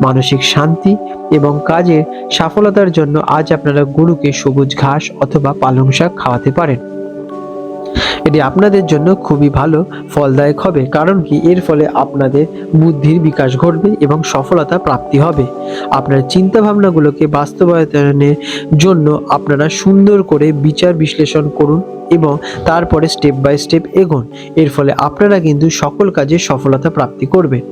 মানসিক শান্তি এবং কাজের সফলতার জন্য আজ আপনারা গরুকে সবুজ ঘাস অথবা পালং শাক খাওয়াতে পারেন। এটি আপনাদের জন্য খুবই ভালো ফলদায়ক হবে, কারণ কি এর ফলে আপনাদের বুদ্ধির বিকাশ ঘটবে এবং সফলতা প্রাপ্তি হবে। আপনার চিন্তা ভাবনাগুলোকে বাস্তবায়নের জন্য আপনারা সুন্দর করে বিচার বিশ্লেষণ করুন এবং তারপরে স্টেপ বাই স্টেপ এগোন। এর ফলে আপনারা কিন্তু সকল কাজে সফলতা প্রাপ্তি করবেন।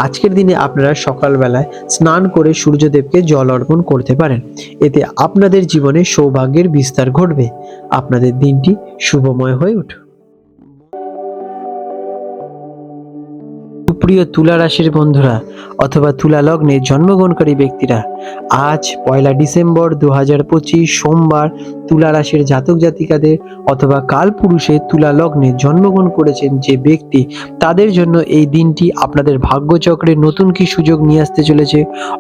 আজকের দিনে আপনারা সকালবেলায় স্নান করে সূর্যদেবকে জল অর্পণ করতে পারেন। এতে আপনাদের জীবনে সৌভাগ্যের বিস্তার ঘটবে। আপনাদের দিনটি শুভময় হয়ে উঠুক। প্রিয় তুলা রাশির বন্ধুরা অথবা তুলা লগ্নে জন্মগ্রহণকারী ব্যক্তিরা, আজ 1 ডিসেম্বর 2025 সোমবার তুলা রাশির জাতক জাতিকাদের অথবা কালপুরুষে তুলা লগ্নে জন্মগ্রহণ করেছেন যে ব্যক্তি, তাদের জন্য এই দিনটি আপনাদের ভাগ্যচক্রে নতুন কি সুযোগ নিয়ে আসতে চলেছে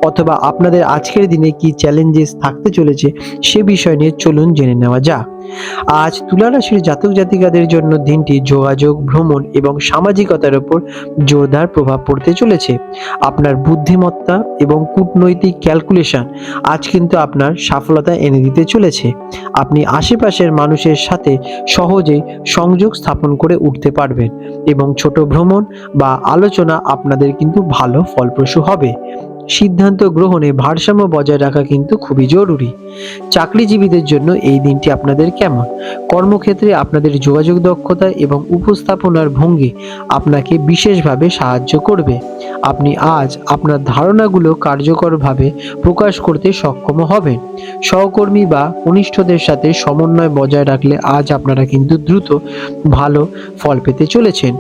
অথবা আপনাদের আজকের দিনে কি চ্যালেঞ্জেস থাকতে চলেছে সে বিষয় নিয়ে চলুন জেনে নেওয়া যাক। আজ তুলা রাশির জাতক জাতিকাদের জন্য দিনটি যোগাযোগ, ভ্রমণ এবং সামাজিকতার উপর জোরদার প্রভাব পড়তে চলেছে। আপনার বুদ্ধিমত্তা এবং কূটনৈতিক ক্যালকুলেশন আজ কিন্তু আপনার সফলতা এনে দিতে চলেছে। আপনি আশেপাশের মানুষের সাথে সহজেই সংযোগ স্থাপন করে উঠতে পারবেন এবং ছোট ভ্রমণ বা আলোচনা আপনাদের কিন্তু ভালো ফলপ্রসূ হবে। সিদ্ধান্ত গ্রহণে ভারসাম্য বজায় রাখা কিন্তু খুবই জরুরি। চাকরিজীবীদের জন্য এই দিনটি আপনাদের কেমন? কর্মক্ষেত্রে আপনাদের যোগাযোগ দক্ষতা এবং উপস্থাপনার ভঙ্গি আপনাকে বিশেষভাবে সাহায্য করবে। আপনি আজ আপনার ধারণাগুলো কার্যকরভাবে প্রকাশ করতে সক্ষম হবেন। সহকর্মী বা কনিষ্ঠদের সাথে সমন্বয় বজায় রাখলে আজ আপনারা কিন্তু দ্রুত ভালো ফল পেতে চলেছেন।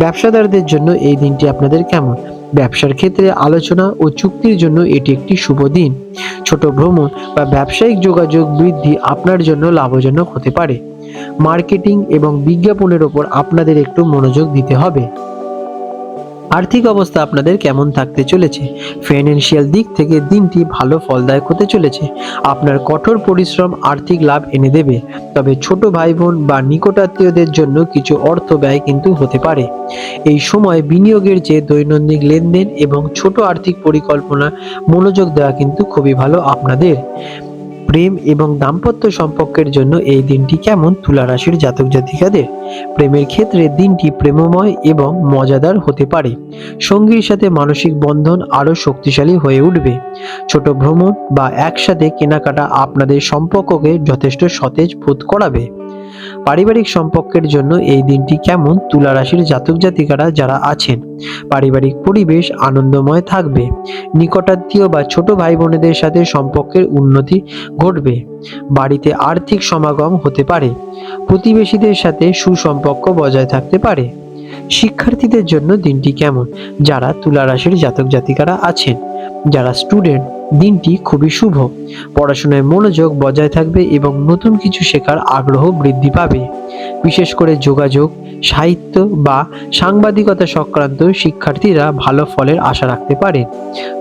ব্যবসাদারদের জন্য এই দিনটি আপনাদের কেমন? ব্যবসার ক্ষেত্রে আলোচনা ও চুক্তির জন্য এটি একটি শুভ দিন। ছোট ভ্রমণ বা ব্যবসায়িক যোগাযোগ বৃদ্ধি আপনার জন্য লাভজনক হতে পারে। মার্কেটিং এবং বিজ্ঞাপনের ওপর আপনাদের একটু মনোযোগ দিতে হবে। আর্থিক অবস্থা আপনাদের কেমন থাকতে চলেছে? ফাইন্যান্সিয়াল দিক থেকে দিনটি ভালো ফলদায়ক হতে চলেছে। আপনার কঠোর পরিশ্রম আর্থিক লাভ এনে দেবে, তবে ছোট ভাই বোন বা নিকটাত্মীয়দের জন্য কিছু অর্থ ব্যয় কিন্তু হতে পারে। এই সময় বিনিয়োগের চেয়ে দৈনন্দিন লেনদেন এবং ছোট আর্থিক পরিকল্পনা মনোযোগ দেওয়া কিন্তু খুবই ভালো আপনাদের। প্রেম এবং দাম্পত্য সম্পর্কের জন্য এই দিনটি কেমন তুলা রাশির জাতক জাতিকাদের? প্রেমের ক্ষেত্রে দিনটি প্রেমময় এবং মজাদার হতে পারে। সঙ্গীর সাথে মানসিক বন্ধন আরো শক্তিশালী হয়ে উঠবে। ছোট ভ্রমণ বা একসাথে কেনাকাটা আপনাদের সম্পর্ককে যথেষ্ট সতেজ বোধ করাবে। পারিবারিক সম্পর্কের জন্য এই দিনটি কেমন তুলা রাশির জাতক জাতিকারা যারা আছেন? পারিবারিক পরিবেশ আনন্দময় থাকবে। নিকটাত্মীয় বা ছোট ভাই বোনেদের সাথে সম্পর্কের উন্নতি ঘটবে। বাড়িতে আর্থিক সমাগম হতে পারে। প্রতিবেশীদের সাথে সুসম্পর্ক বজায় থাকতে পারে। শিক্ষার্থীদের জন্য দিনটি কেমন? যারা তুলা রাশির জাতক জাতিকারা আছেন, যারা স্টুডেন্ট, দিনটি খুবই শুভ। পড়াশোনায় মনোযোগ বজায় থাকবে এবং নতুন কিছু শেখার আগ্রহ বৃদ্ধি পাবে। বিশেষ করে যোগাযোগ, সাহিত্য বা সাংবাদিকতা সংক্রান্ত শিক্ষার্থীরা ভালো ফলের আশা রাখতে পারে।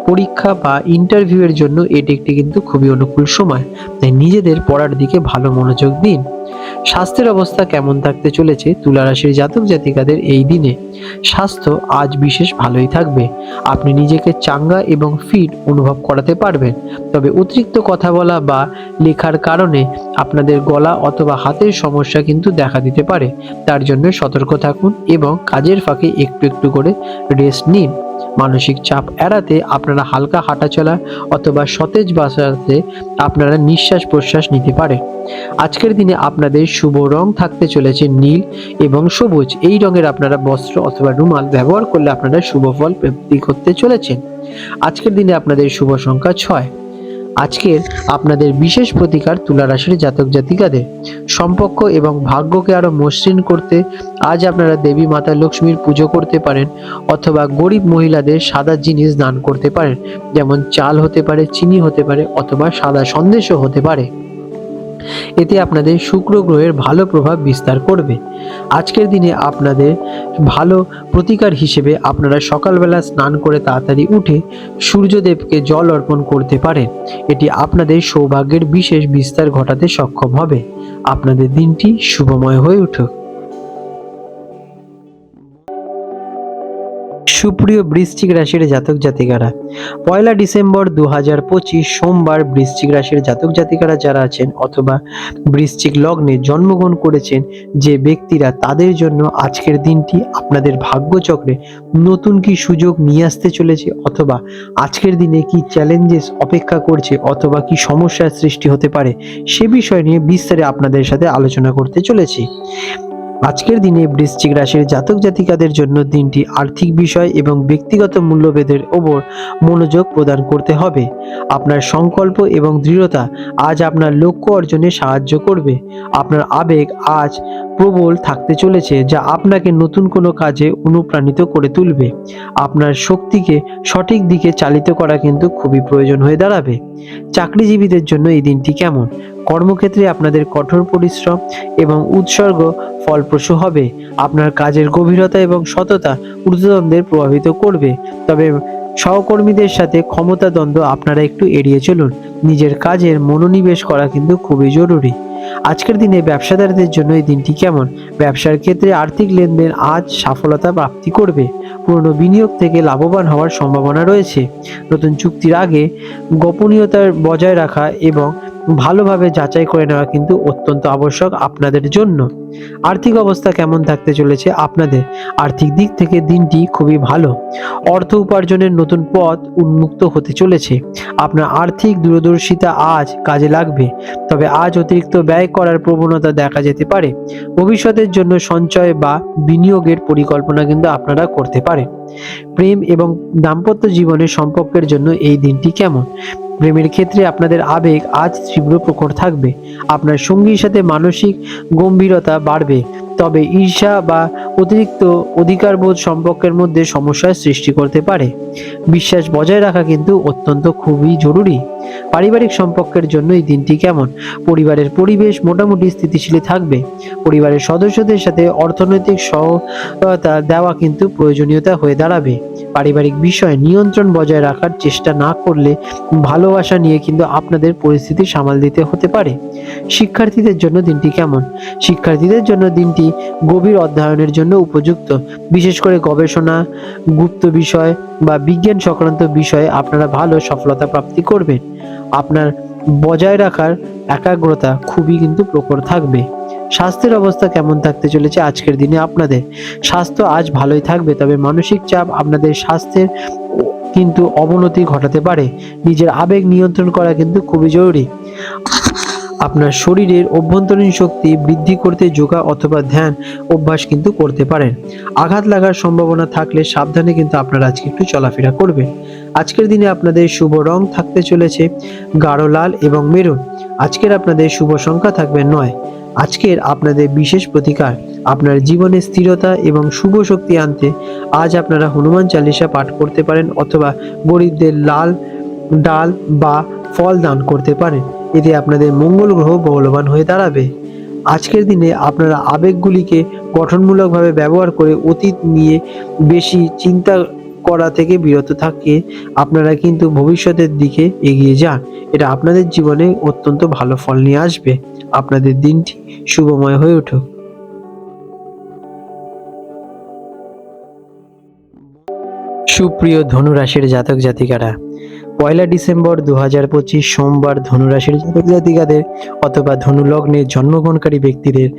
পরীক্ষা বা ইন্টারভিউয়ের জন্য এটি একটি কিন্তু খুবই অনুকূল সময়, তাই নিজেদের পড়ার দিকে ভালো মনোযোগ দিন। স্বাস্থ্যের অবস্থা কেমন থাকতে চলেছে তুলা রাশির জাতক জাতিকাদের এই দিনে? স্বাস্থ্য আজ বিশেষ ভালোই থাকবে। আপনি নিজেকে চাঙ্গা এবং ফিট অনুভব করাতে পারবেন। তবে অতিরিক্ত কথা বলা বা লেখার কারণে আপনাদের গলা অথবা হাতের সমস্যা কিন্তু দেখা দিতে পারে। তার জন্য সতর্ক থাকুন এবং কাজের ফাঁকে একটু একটু করে রেস্ট নিন। মানসিক চাপ এড়াতে আপনারা হালকা হাঁটাচলা অথবা সতেজ বাতাসে আপনারা নিঃশ্বাস প্রশ্বাস নিতে পারেন। আজকের দিনে আপনাদের শুভ রং থাকতে চলেছে নীল এবং সবুজ। এই রঙের আপনারা বস্ত্র অথবা রুমাল ব্যবহার করলে আপনারা শুভ ফল প্রাপ্তি করতে চলেছেন। আজকের দিনে আপনাদের শুভ সংখ্যা 6। আজকের আপনাদের বিশেষ প্রতিকার তুলা রাশির জাতক জাতিকাদের সম্পর্ক এবং ভাগ্যকে আরো মসৃণ করতে আজ আপনারা দেবী মাতা লক্ষ্মীর পুজো করতে পারেন অথবা গরিব মহিলাদের সাদা জিনিস দান করতে পারেন, যেমন চাল হতে পারে, চিনি হতে পারে অথবা সাদা সন্দেশও হতে পারে। এতে আপনাদের শুক্র গ্রহের ভালো প্রভাব বিস্তার করবে। আজকের দিনে আপনাদের ভালো প্রতিকার হিসেবে আপনারা সকালবেলা স্নান করে তাড়াতাড়ি উঠে সূর্যদেবকে জল অর্পণ করতে পারেন। এটি আপনাদের সৌভাগ্যের বিশেষ বিস্তার ঘটাতে সক্ষম হবে। আপনাদের দিনটি শুভময় হয়ে উঠুক। সুপ্রিয় বৃশ্চিক রাশির জাতক জাতিকারা, 1 ডিসেম্বর 2025 সোমবার বৃশ্চিক রাশির জাতক জাতিকারা যারা আছেন অথবা বৃশ্চিক লগ্নে জন্মগ্রহণ করেছেন যে ব্যক্তিরা, তাদের জন্য আজকের দিনটি আপনাদের ভাগ্যচক্রে নতুন কি সুযোগ নিয়ে আসতে চলেছে অথবা আজকের দিনে কি চ্যালেঞ্জেস অপেক্ষা করছে অথবা কি সমস্যার সৃষ্টি হতে পারে সে বিষয় নিয়ে বিস্তারে আপনাদের সাথে আলোচনা করতে চলেছি। আজকের দিনে বৃশ্চিক রাশির জাতক জাতিকাদের জন্য দিনটি আর্থিক বিষয় এবং ব্যক্তিগত মূল্যবোধের ওপর মনোযোগ প্রদান করতে হবে। আপনার সংকল্প এবং দৃঢ়তা আজ আপনার লক্ষ্য অর্জনে সাহায্য করবে। আপনার আবেগ আজ প্রবল থাকতে চলেছে, যা আপনাকে নতুন কোনো কাজে অনুপ্রাণিত করে তুলবে। আপনার শক্তিকে সঠিক দিকে চালিত করা কিন্তু খুবই প্রয়োজন হয়ে দাঁড়াবে। চাকরিজীবীদের জন্য এই দিনটি কেমন? কর্মক্ষেত্রে আপনাদের কঠোর পরিশ্রম এবং উৎসর্গ ফলপ্রসূ হবে। আপনার কাজের গভীরতা এবং সততা ঊর্ধ্বতনদের প্রভাবিত করবে। তবে সহকর্মীদের সাথে ক্ষমতা দ্বন্দ্ব আপনারা একটু এড়িয়ে চলুন। নিজের কাজের মনোনিবেশ করা কিন্তু খুবই জরুরি। আজকের দিনে ব্যবসাদারদের জন্য এই দিনটি কেমন? ব্যবসার ক্ষেত্রে আর্থিক লেনদেন আজ সফলতা প্রাপ্তি করবে। পুরনো বিনিয়োগ থেকে লাভবান হওয়ার সম্ভাবনা রয়েছে। নতুন চুক্তির আগে গোপনীয়তার বজায় রাখা এবং ভালোভাবে যাচাই করে নেওয়া কিন্তু অত্যন্ত আবশ্যক আপনাদের জন্য। আর্থিক অবস্থা কেমন থাকতে চলেছে আপনাদের? আর্থিক দিক থেকে দিনটি খুবই ভালো। অর্থ উপার্জনের নতুন পথ উন্মুক্ত হতে চলেছে। আপনার আর্থিক দূরদর্শিতা আজ কাজে লাগবে। তবে আজ অতিরিক্ত ব্যয় করার প্রবণতা দেখা যেতে পারে। ভবিষ্যতের জন্য সঞ্চয় বা বিনিয়োগের পরিকল্পনা কিন্তু আপনারা করতে পারেন। প্রেম এবং দাম্পত্য জীবনের সম্পর্কের জন্য এই দিনটি কেমন? প্রেমের ক্ষেত্রে আপনাদের আবেগ আজ তীব্র প্রখর থাকবে। আপনার সঙ্গীর সাথে মানসিক গম্ভীরতা বাড়বে। তবে ঈর্ষা বা অতিরিক্ত অধিকারবোধ সম্পর্কের মধ্যে সমস্যার সৃষ্টি করতে পারে। বিশ্বাস বজায় রাখা কিন্তু অত্যন্ত খুবই জরুরি। পারিবারিক সম্পর্কের জন্য এই দিনটি কেমন? পরিবারের পরিবেশ মোটামুটি স্থিতিশীল থাকবে। পরিবারের সদস্যদের সাথে অর্থনৈতিক সহায়তা দেওয়া কিন্তু প্রয়োজনীয়তা হয়ে দাঁড়াবে। পারিবারিক বিষয়ে নিয়ন্ত্রণ বজায় রাখার চেষ্টা না করলে ভালোবাসা নিয়ে কিন্তু আপনাদের পরিস্থিতি সামাল দিতে হতে পারে। শিক্ষার্থীদের জন্য দিনটি কেমন? শিক্ষার্থীদের জন্য দিনটি গভীর অধ্যয়নের জন্য উপযুক্ত। বিশেষ করে গবেষণা, গুপ্ত বিষয় বা বিজ্ঞান সংক্রান্ত বিষয়ে আপনারা ভালো সফলতা প্রাপ্তি করবেন। আপনার বজায় রাখার একাগ্রতা খুবই কিন্তু প্রখর থাকবে। স্বাস্থ্যের অবস্থা কেমন থাকতে চলেছে আজকের দিনে আপনাদের? স্বাস্থ্য আজ ভালোই থাকবে, তবে মানসিক চাপ আপনাদের স্বাস্থ্যের কিন্তু অবনতি ঘটাতে পারে। নিজের আবেগ নিয়ন্ত্রণ করা কিন্তু খুবই জরুরি। আপনার শরীরের অভ্যন্তরীণ শক্তি বৃদ্ধি করতে যোগা অথবা ধ্যান অভ্যাস কিন্তু করতে পারেন। আঘাত লাগার সম্ভাবনা থাকলে সাবধানে কিন্তু আপনারা আজকে একটু চলাফেরা করবেন। আজকের দিনে আপনাদের শুভ রং থাকতে চলেছে গাঢ় লাল এবং মেরুন। আজকের আপনাদের শুভ সংখ্যা থাকবে 9। আজকের আপনাদের বিশেষ প্রতিকার আপনার জীবনে স্থিরতা এবং শুভ শক্তি আনতে আজ আপনারা হনুমান চালিসা পাঠ করতে পারেন অথবা গরিবদের লাল ডাল বা ফল দান করতে পারেন। এতে আপনাদের মঙ্গল গ্রহ বলবান হয়ে দাঁড়াবে। আজকের দিনে আপনারা আবেগগুলিকে গঠনমূলকভাবে ব্যবহার করে অতীত নিয়ে বেশি চিন্তা করা থেকে বিরত থাকে আপনারা কিন্তু ভবিষ্যতের দিকে এগিয়ে যান। এটা আপনাদের জীবনে অত্যন্ত ভালো ফল নিয়ে আসবে। আপনাদের দিনটি শুভময় হয়ে উঠুক। সুপ্রিয় ধনুরাশির জাতক জাতিকারা, 1 ডিসেম্বর 2025 সোমবার ধনুরাশির জাতক জাতিকাদের অথবা ধনু লগ্নে জন্মগ্রহণকারী ব্যক্তিদের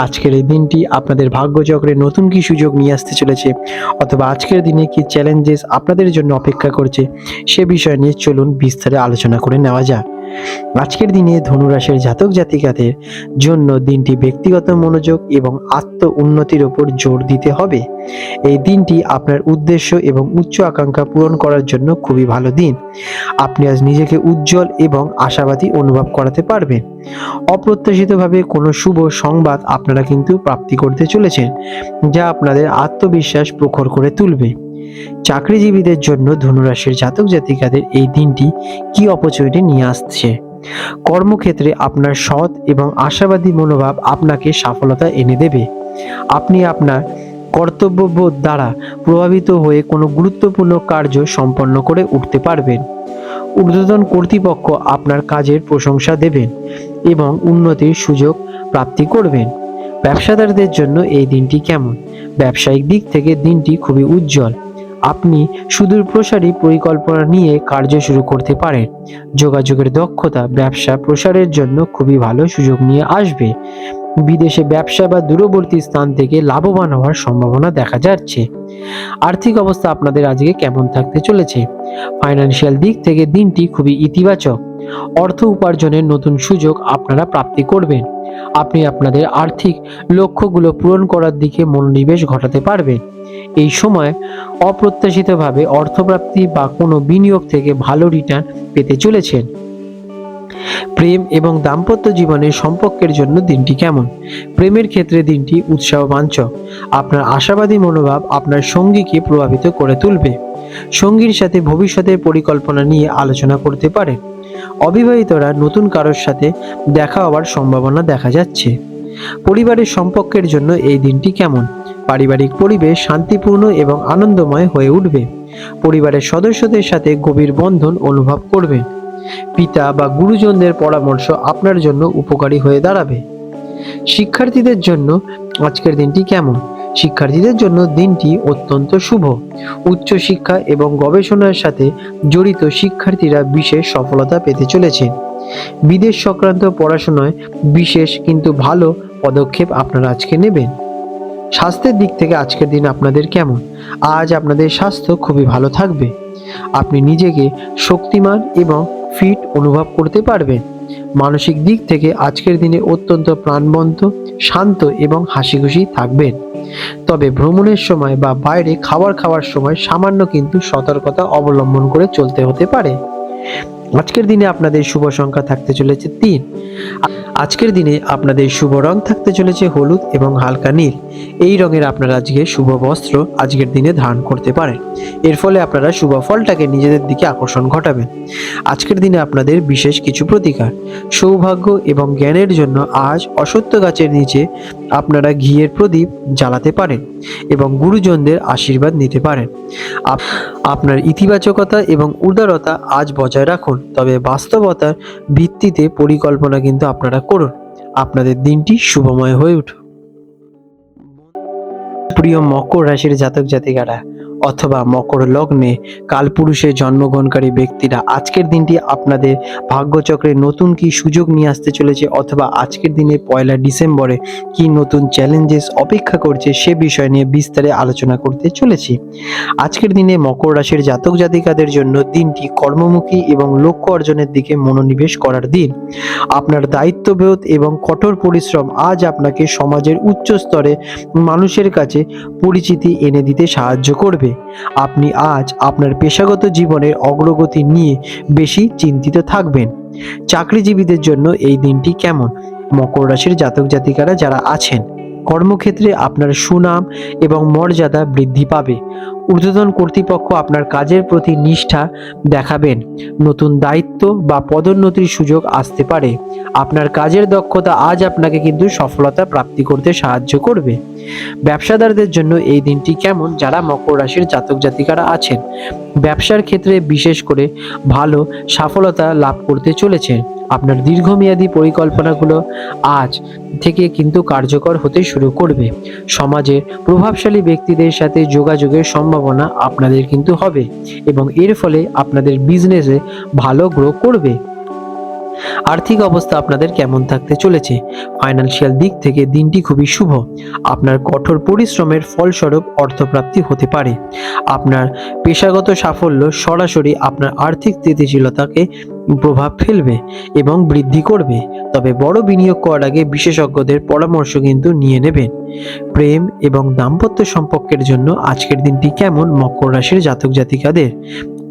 আজকের এই দিনটি আপনাদের ভাগ্যচক্রে নতুন কি সুযোগ নিয়ে আসতে চলেছে, অথবা আজকের দিনে কি চ্যালেঞ্জেস আপনাদের জন্য অপেক্ষা করছে, সে বিষয় নিয়ে চলুন বিস্তারে আলোচনা করে নেওয়া যাক। আজকের দিনে ধনুরাশির জাতক জাতিকাদের জন্য দিনটি ব্যক্তিগত মনোযোগ এবং আত্ম উন্নতির উপর জোর দিতে হবে। এই দিনটি আপনার উদ্দেশ্য এবং উচ্চ আকাঙ্ক্ষা পূরণ করার জন্য খুবই ভালো দিন। আপনি আজ নিজেকে উজ্জ্বল এবং আশাবাদী অনুভব করাতে পারবেন। অপ্রত্যাশিতভাবে কোনো শুভ সংবাদ আপনারা কিন্তু প্রাপ্তি করতে চলেছেন, যা আপনাদের আত্মবিশ্বাস প্রখর করে তুলবে। চাকরিজীবীদের জন্য ধনুরাশির জাতক জাতিকাদের এই দিনটি কি অপরচুনিটি নিয়ে আসছে। কর্মক্ষেত্রে আপনার সৎ এবং আশাবাদী মনোভাব আপনাকে সফলতা এনে দেবে। আপনি আপনার কর্তব্যবোধ দ্বারা প্রভাবিত হয়ে কোনো গুরুত্বপূর্ণ কার্য সম্পন্ন করে উঠতে পারবেন। ঊর্ধ্বতন কর্তৃপক্ষ আপনার কাজের প্রশংসা দেবেন এবং উন্নতির সুযোগ প্রাপ্তি করবেন। ব্যবসাদারদের জন্য এই দিনটি কেমন? ব্যবসায়িক দিক থেকে দিনটি খুবই উজ্জ্বল। আপনি সুদূরপ্রসারী পরিকল্পনা নিয়ে কার্য শুরু করতে পারেন। যোগাযোগের দক্ষতা ব্যবসা প্রসারের জন্য খুবই ভালো সুযোগ নিয়ে আসবে। বিদেশে ব্যবসা বা দূরবর্তী স্থান থেকে লাভবান হওয়ার সম্ভাবনা দেখা যাচ্ছে। আর্থিক অবস্থা আপনাদের আজকে কেমন থাকতে চলেছে? ফাইন্যান্সিয়াল দিক থেকে দিনটি খুবই ইতিবাচক। অর্থ উপার্জনের নতুন সুযোগ আপনারা প্রাপ্তি করবেন। আপনি আপনাদের আর্থিক লক্ষ্যগুলো পূরণ করার দিকে মনোনিবেশ ঘটাতে পারবেন। এই সময় অপ্রত্যাশিতভাবে অর্থপ্রাপ্তি বা কোনো বিনিয়োগ থেকে ভালো রিটার্ন পেতে চলেছেন। প্রেম এবং দাম্পত্য জীবনের সম্পর্কের জন্য দিনটি কেমন? প্রেমের ক্ষেত্রে দিনটি উৎসাহবাঞ্ছক। আপনার আশাবাদী মনোভাব আপনার সঙ্গীকে প্রভাবিত করে তুলবে। সঙ্গীর সাথে ভবিষ্যতের পরিকল্পনা নিয়ে আলোচনা করতে পারেন। অবিবাহিতরা নতুন কারোর সাথে দেখা হওয়ার সম্ভাবনা দেখা যাচ্ছে। পরিবারের সম্পর্কের জন্য এই দিনটি কেমন? পারিবারিক পরিবেশ শান্তিপূর্ণ এবং আনন্দময় হয়ে উঠবে। পরিবারের সদস্যদের সাথে গভীর বন্ধন অনুভব করবেন। পিতা বা গুরুজনদের পরামর্শ আপনার জন্য উপকারী হয়ে দাঁড়াবে। শিক্ষার্থীদের জন্য আজকের দিনটি কেমন? শিক্ষার্থীদের জন্য দিনটি অত্যন্ত শুভ। উচ্চ শিক্ষা এবং গবেষণার সাথে জড়িত শিক্ষার্থীরা বিশেষ সফলতা পেতে চলেছেন। বিদেশ সংক্রান্ত পড়াশোনায় বিশেষ কিন্তু ভালো পদক্ষেপ আপনারা আজকে নেবেন। স্বাস্থ্যের দিক থেকে আজকের দিন আপনাদের কেমন? আজ আপনাদের স্বাস্থ্য খুবই ভালো থাকবে। আপনি নিজেকে শক্তিমান এবং ফিট অনুভব করতে পারবেন। মানসিক দিক থেকে আজকের দিনে অত্যন্ত প্রাণবন্ত, শান্ত এবং হাসিখুশি থাকবেন। তবে ভ্রমণের সময় বা বাইরে খাবার খাওয়ার সময় সামান্য কিন্তু সতর্কতা অবলম্বন করে চলতে হতে পারে। আজকের দিনে আপনাদের শুভ সংখ্যা থাকতে চলেছে 3। আজকের দিনে আপনাদের শুভ রং থাকতে চলেছে হলুদ এবং হালকা নীল। এই রঙের আপনারা আজকে শুভ বস্ত্র আজকের দিনে ধারণ করতে পারেন। এর ফলে আপনারা শুভ ফলটাকে নিজেদের দিকে আকর্ষণ ঘটাবেন। আজকের দিনে আপনাদের বিশেষ কিছু প্রতিকার। সৌভাগ্য এবং জ্ঞানের জন্য আজ অশ্বত্থ গাছের নিচে আপনারা ঘিয়ের প্রদীপ জ্বালাতে পারেন এবং গুরুজনদের আশীর্বাদ নিতে পারেন। আপনার ইতিবাচকতা এবং উদারতা আজ বজায় রাখুন, তবে বাস্তবতার ভিত্তিতে পরিকল্পনা কিন্তু আপনারা করুন। আপনাদের দিনটি শুভময় হয়ে উঠুক। প্রিয় মকর রাশির জাতক জাতিকারা অথবা মকর লগ্নে কালপুরুষে জন্মগ্রহণকারী ব্যক্তিরা আজকের দিনটি আপনাদের ভাগ্যচক্রে নতুন কি সুযোগ নিয়ে আসতে চলেছে, অথবা আজকের দিনে 1 ডিসেম্বরে কি নতুন চ্যালেঞ্জেস অপেক্ষা করছে সে বিষয় নিয়ে বিস্তারে আলোচনা করতে চলেছি। আজকের দিনে মকর রাশির জাতক জাতিকাদের জন্য দিনটি কর্মমুখী এবং লক্ষ্য অর্জনের দিকে মনোনিবেশ করার দিন। আপনার দায়িত্ববোধ এবং কঠোর পরিশ্রম আজ আপনাকে সমাজের উচ্চ স্তরে মানুষের কাছে পরিচিতি এনে দিতে সাহায্য করবে। আপনি আজ আপনার পেশাগত জীবনের অগ্রগতি নিয়ে বেশি চিন্তিত থাকবেন। চাকরিজীবীদের জন্য এই দিনটি কেমন? মকর রাশির জাতক জাতিকারা যারা আছেন কর্মক্ষেত্রে আপনার সুনাম এবং মর্যাদা বৃদ্ধি পাবে। ঊর্ধ্বতন কর্তৃপক্ষ আপনার কাজের প্রতি নিষ্ঠা দেখাবেন। নতুন দায়িত্ব বা পদোন্নতির সুযোগ আসতে পারে। আপনার কাজের দক্ষতা আজ আপনাকে কিন্তু সফলতা প্রাপ্তি করতে সাহায্য করবে। ব্যবসাদারদের জন্য এই দিনটি কেমন? যারা মকর রাশির জাতক জাতিকারা আছেন, ব্যবসার ক্ষেত্রে বিশেষ করে ভালো সফলতা লাভ করতে চলেছে। আপনার দীর্ঘমেয়াদী পরিকল্পনাগুলো আজ থেকে কিন্তু কার্যকর হতে শুরু করবে। সমাজের প্রভাবশালী ব্যক্তিদের সাথে যোগাযোগের সম্ভাবনা আপনাদের কিন্তু হবে এবং এর ফলে আপনাদের বিজনেসে ভালো গ্রো করবে। আর্থিক অবস্থা আপনাদের কেমন থাকতে চলেছে? ফাইন্যান্সিয়াল দিক থেকে দিনটি খুবই শুভ। আপনার কঠোর পরিশ্রমের ফলস্বরূপ অর্থপ্রাপ্তি হতে পারে। আপনার পেশাগত সাফল্য সরাসরি আপনার আর্থিক স্থিতিশীলতাকে প্রভাব ফেলবে এবং বৃদ্ধি করবে। তবে বড় বিনিয়োগ করার আগে বিশেষজ্ঞদের পরামর্শ কিন্তু নিয়ে নেবেন। প্রেম এবং দাম্পত্য সম্পর্কের জন্য আজকের দিনটি কেমন মকর রাশির জাতক জাতিকাদের?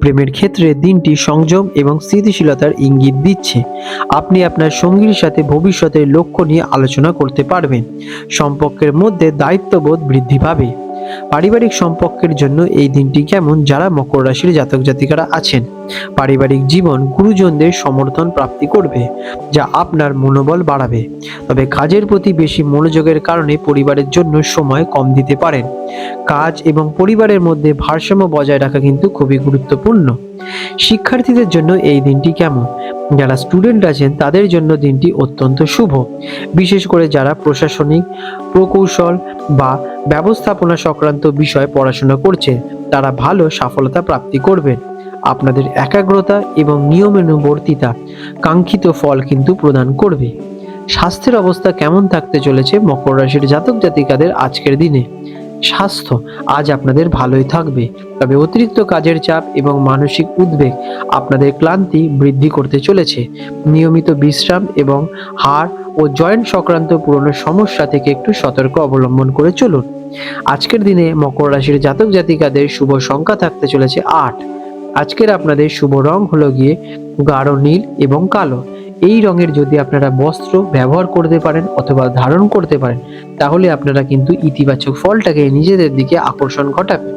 প্রেমের ক্ষেত্রে দিনটি সংযম এবং স্থিতিশীলতার ইঙ্গিত দিচ্ছে। আপনি আপনার সঙ্গীর সাথে ভবিষ্যতের লক্ষ্য নিয়ে আলোচনা করতে পারবেন। সম্পর্কের মধ্যে দায়িত্ববোধ বৃদ্ধি পাবে। পারিবারিক সম্পর্কের জন্য এই দিনটি কেমন? যারা মকর রাশির জাতক জাতিকারা আছেন, পারিবারিক জীবন গুরুজনদের সমর্থন প্রাপ্তি করবে, যা আপনার মনোবল বাড়াবে। তবে কাজের প্রতি বেশি মনোযোগের কারণে পরিবারের জন্য সময় কম দিতে পারেন। কাজ এবং পরিবারের মধ্যে ভারসাম্য বজায় রাখা কিন্তু খুবই গুরুত্বপূর্ণ। শিক্ষার্থীদের জন্য এই দিনটি কেমন? যারা স্টুডেন্ট আছেন তাদের জন্য দিনটি অত্যন্ত শুভ। বিশেষ করে যারা প্রশাসনিক প্রকৌশল বা ব্যবস্থাপনা সংক্রান্ত বিষয়ে পড়াশোনা করছেন, তারা ভালো সফলতা প্রাপ্তি করবেন। আপনাদের একাগ্রতা এবং নিয়মানুবর্তিতা কাঙ্ক্ষিত ফল কিন্তু প্রদান করবে। স্বাস্থ্যের অবস্থা কেমন থাকতে চলেছে মকর রাশির জাতক জাতিকাদের আজকের দিনে? স্বাস্থ্য আজ আপনাদের ভালোই থাকবে, তবে অতিরিক্ত কাজের চাপ এবং মানসিক উদ্বেগ আপনাদের ক্লান্তি বৃদ্ধি করতে চলেছে। নিয়মিত বিশ্রাম এবং হাড় ও জয়েন্ট সংক্রান্ত পুরনো সমস্যা থেকে একটু সতর্ক অবলম্বন করে চলুন। আজকের দিনে মকর রাশির জাতক জাতিকাদের শুভ সংখ্যা থাকতে চলেছে 8। আজকের আপনাদের শুভ রং হলো গিয়ে গাঢ় নীল এবং কালো। এই রঙের যদি আপনারা বস্ত্র ব্যবহার করতে পারেন অথবা ধারণ করতে পারেন, তাহলে আপনারা কিন্তু ইতিবাচক ফলটাকে নিজেদের দিকে আকর্ষণ ঘটাবে।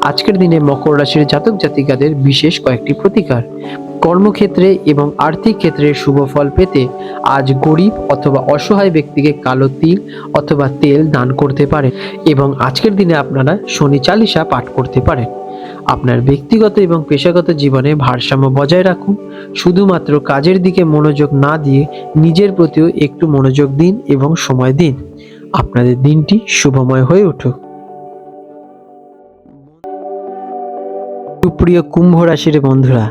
আজকের দিনে মকর রাশির জাতক জাতিকাদের বিশেষ কয়েকটি প্রতিকার। কর্মক্ষেত্রে এবং আর্থিক ক্ষেত্রে শুভ ফল পেতে আজ গরিব অথবা অসহায় ব্যক্তিকে কালো তিল অথবা তেল দান করতে পারেন এবং আজকের দিনে আপনারা শনি চালিসা পাঠ করতে পারেন। আপনার ব্যক্তিগত এবং পেশাগত জীবনে ভারসাম্য বজায় রাখুন। শুধুমাত্র কাজের দিকে মনোযোগ না দিয়ে নিজের প্রতিও একটু মনোযোগ দিন এবং সময় দিন। আপনাদের দিনটি শুভময় হয়ে উঠুক। সুপ্রিয় কুম্ভ রাশির বন্ধুরা,